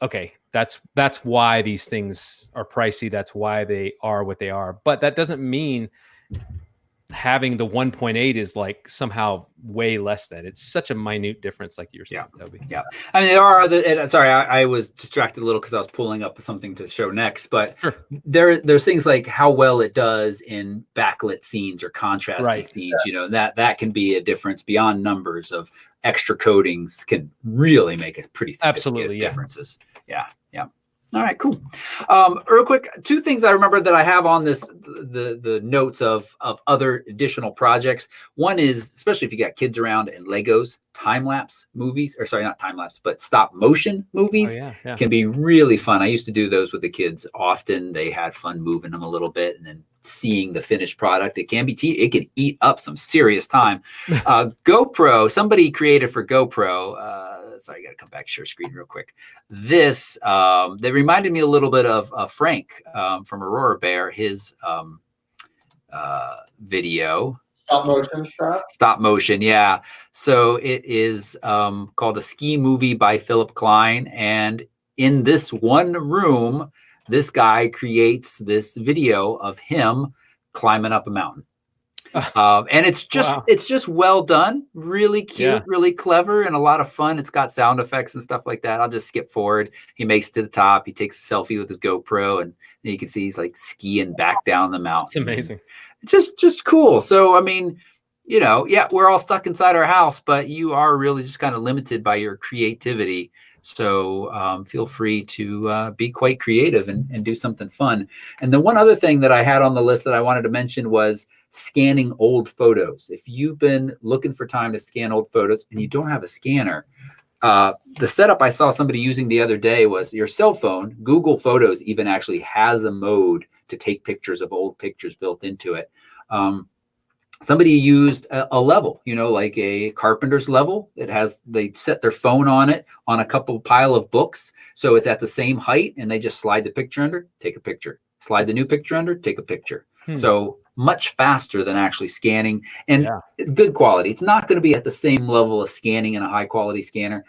okay, that's why these things are pricey. That's why they are what they are. But that doesn't mean having the 1.8 is like somehow way less than. It's such a minute difference, like you were saying, Toby. Yeah. I mean, there are other, sorry, I was distracted a little because I was pulling up something to show next, but sure. There's things like how well it does in backlit scenes or contrasty scenes, that can be a difference beyond numbers of extra coatings can really make a pretty significant differences. Yeah. All right, cool. Real quick, two things I remember that I have on this, the notes of other additional projects. One is, especially if you got kids around, and Legos, time-lapse movies, or sorry, not time-lapse, but stop-motion movies can be really fun. I used to do those with the kids often. They had fun moving them a little bit and then seeing the finished product. It can be, it can eat up some serious time. GoPro, somebody created for GoPro, sorry, I got to come back, share screen real quick. This, they reminded me a little bit of Frank from Aurora Bear, his video. Stop motion, yeah. So it is called A Ski Movie by Philip Klein. And in this one room, this guy creates this video of him climbing up a mountain. And it's just well done, really cute, really clever, and a lot of fun. It's got sound effects and stuff like that. I'll just skip forward. He makes it to the top. He takes a selfie with his GoPro, and you can see he's like skiing back down the mountain. It's amazing. It's just cool. So, I mean, we're all stuck inside our house, but you are really just kind of limited by your creativity. So feel free to be quite creative and do something fun. And the one other thing that I had on the list that I wanted to mention was scanning old photos. If you've been looking for time to scan old photos and you don't have a scanner, the setup I saw somebody using the other day was your cell phone. Google Photos even actually has a mode to take pictures of old pictures built into it. Somebody used a level, like a carpenter's level. They set their phone on it on a pile of books. So it's at the same height, and they just slide the picture under, take a picture, slide the new picture under, take a picture. So much faster than actually scanning, and it's good quality. It's not going to be at the same level of scanning in a high quality scanner.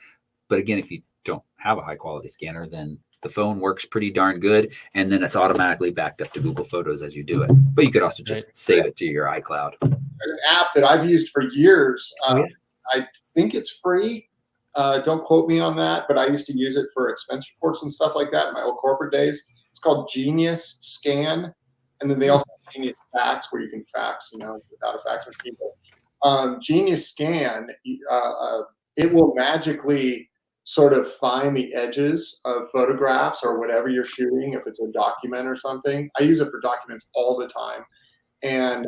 But again, if you don't have a high quality scanner, then the phone works pretty darn good, and then it's automatically backed up to Google Photos as you do it. But you could also just save it to your iCloud. There's an app that I've used for years. I think it's free. Don't quote me on that, but I used to use it for expense reports and stuff like that in my old corporate days. It's called Genius Scan, and then they also have Genius Fax, where you can fax, without a fax machine. Genius Scan, it will magically sort of find the edges of photographs or whatever you're shooting, if it's a document or something. I use it for documents all the time. And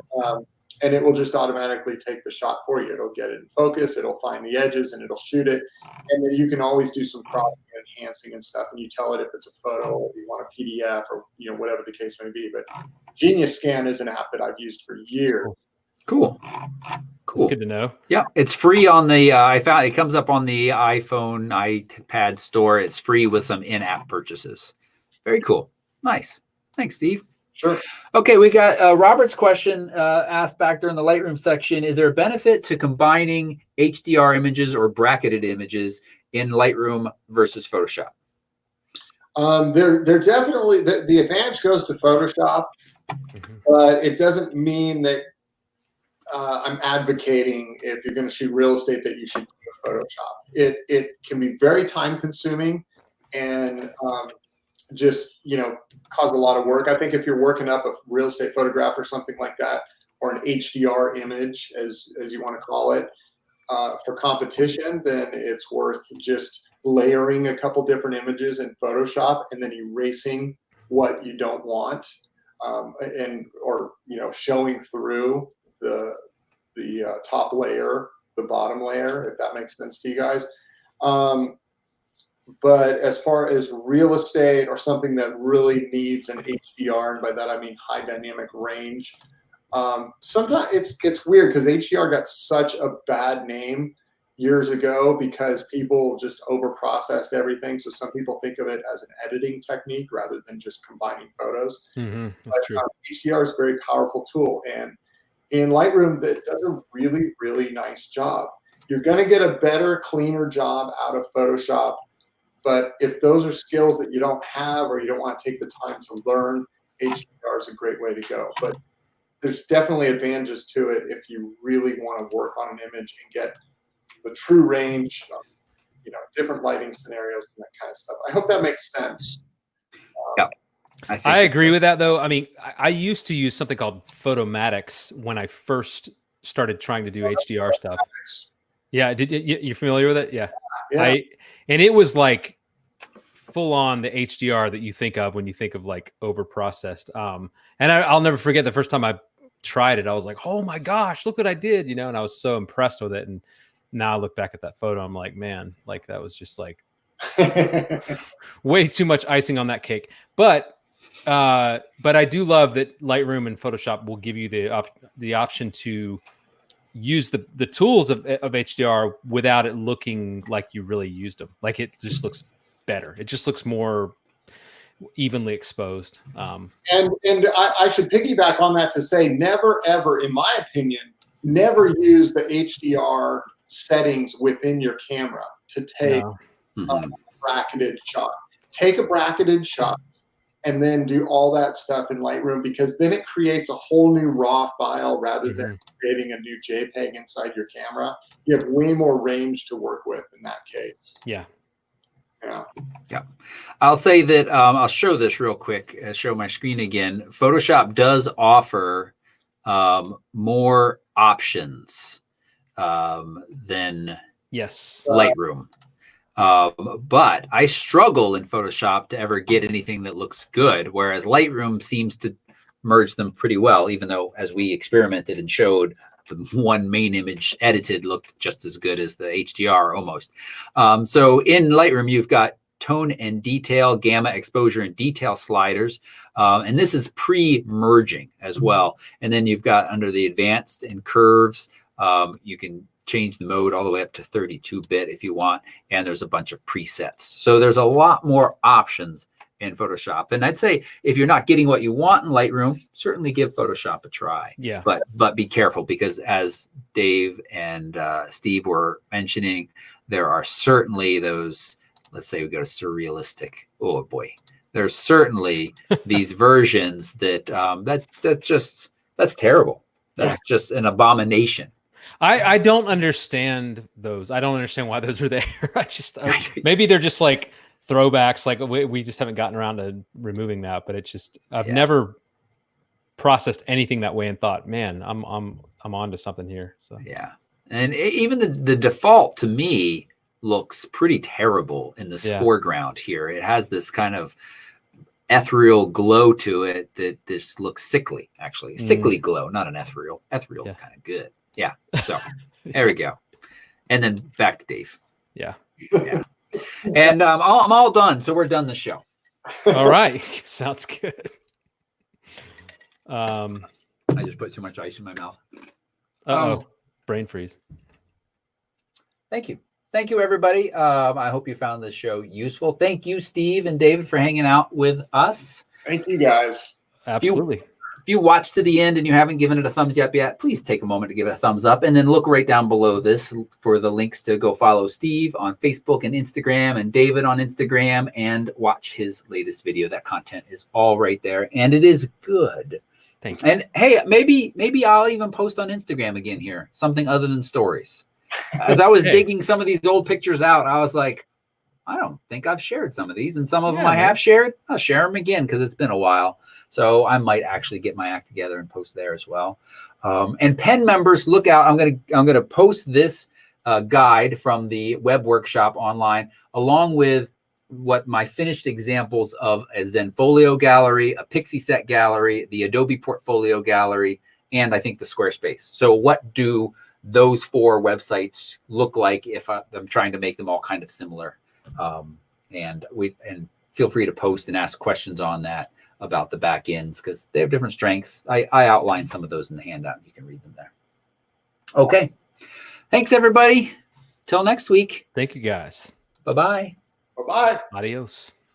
it will just automatically take the shot for you. It'll get it in focus, it'll find the edges, and it'll shoot it. And then you can always do some cropping and enhancing and stuff, and you tell it if it's a photo or you want a PDF or whatever the case may be. But Genius Scan is an app that I've used for years. Cool. That's good to know. Yeah, it's free on the. I found it comes up on the iPhone, iPad store. It's free with some in-app purchases. Very cool. Nice. Thanks, Steve. Sure. Okay, we got Robert's question asked back during the Lightroom section. Is there a benefit to combining HDR images or bracketed images in Lightroom versus Photoshop? There definitely, the advantage goes to Photoshop, but it doesn't mean that I'm advocating, if you're going to shoot real estate, that you should do Photoshop. It can be very time consuming and just cause a lot of work. I think if you're working up a real estate photograph or something like that, or an HDR image, as you want to call it, for competition, then it's worth just layering a couple different images in Photoshop and then erasing what you don't want, or showing through the top layer, the bottom layer, if that makes sense to you guys. But as far as real estate or something that really needs an HDR, and by that I mean high dynamic range, sometimes it's weird because HDR got such a bad name years ago because people just over processed everything. So some people think of it as an editing technique rather than just combining photos. That's true. HDR is a very powerful tool, and in Lightroom that does a really, really nice job. You're going to get a better, cleaner job out of Photoshop. But if those are skills that you don't have or you don't want to take the time to learn, HDR is a great way to go. But there's definitely advantages to it if you really want to work on an image and get the true range of, different lighting scenarios and that kind of stuff. I hope that makes sense. Yeah. I agree with that, though. I mean, I used to use something called Photomatics when I first started trying to do HDR stuff. Yeah, you're familiar with it? Yeah. And it was like full on the HDR that you think of when you think of like over processed. And I'll never forget the first time I tried it. I was like, oh my gosh, look what I did, and I was so impressed with it. And now I look back at that photo, I'm like, man, like that was just like way too much icing on that cake. But I do love that Lightroom and Photoshop will give you the option to use the tools of HDR without it looking like you really used them. Like it just looks better. It just looks more evenly exposed. And I should piggyback on that to say never, ever, in my opinion, never use the HDR settings within your camera to take a bracketed shot. Take a bracketed shot and then do all that stuff in Lightroom, because then it creates a whole new RAW file rather than creating a new JPEG inside your camera. You have way more range to work with in that case. Yeah. I'll say that I'll show this real quick. Show my screen again. Photoshop does offer more options than Lightroom. But I struggle in Photoshop to ever get anything that looks good, whereas Lightroom seems to merge them pretty well, even though as we experimented and showed, the one main image edited looked just as good as the HDR almost. So in Lightroom, you've got tone and detail, gamma, exposure, and detail sliders. And this is pre-merging as well. And then you've got under the advanced and curves, you can change the mode all the way up to 32-bit if you want. And there's a bunch of presets. So there's a lot more options in Photoshop. And I'd say if you're not getting what you want in Lightroom, certainly give Photoshop a try. Yeah. But be careful, because as Dave and Steve were mentioning, there are certainly those, let's say we go to surrealistic. Oh boy. There's certainly these versions that that's terrible. That's just an abomination. I don't understand those. I don't understand why those are there. Maybe they're just like throwbacks. Like we just haven't gotten around to removing that. But it's just I've never processed anything that way and thought, man, I'm onto something here. So yeah, and even the default to me looks pretty terrible in this foreground here. It has this kind of ethereal glow to it that this looks sickly. Actually, sickly glow, not an ethereal. Ethereal is kind of good. Yeah. So there we go. And then back to Dave. Yeah. And I'm all done. So we're done the show. All right. Sounds good. I just put too much ice in my mouth. Brain freeze. Thank you. Thank you, everybody. I hope you found this show useful. Thank you, Steve and David, for hanging out with us. Thank you, guys. Absolutely. If you watched to the end and you haven't given it a thumbs up yet, please take a moment to give it a thumbs up, and then look right down below this for the links to go follow Steve on Facebook and Instagram, and David on Instagram, and watch his latest video. That content is all right there, and it is good. Thank you. And hey, maybe I'll even post on Instagram again here, something other than stories. As I was digging some of these old pictures out, I was like, I don't think I've shared some of these, and some of them I have shared. I'll share them again because it's been a while. So I might actually get my act together and post there as well. And Pen members, look out. I'm gonna post this guide from the web workshop online, along with what my finished examples of a Zenfolio gallery, a Pixie Set gallery, the Adobe Portfolio gallery, and I think the Squarespace. So what do those 4 websites look like if I'm trying to make them all kind of similar? And feel free to post and ask questions on that about the back ends, because they have different strengths. I outlined some of those in the handout. You can read them there. Okay. Thanks, everybody. Till next week. Thank you, guys. Bye-bye. Bye-bye. Adios.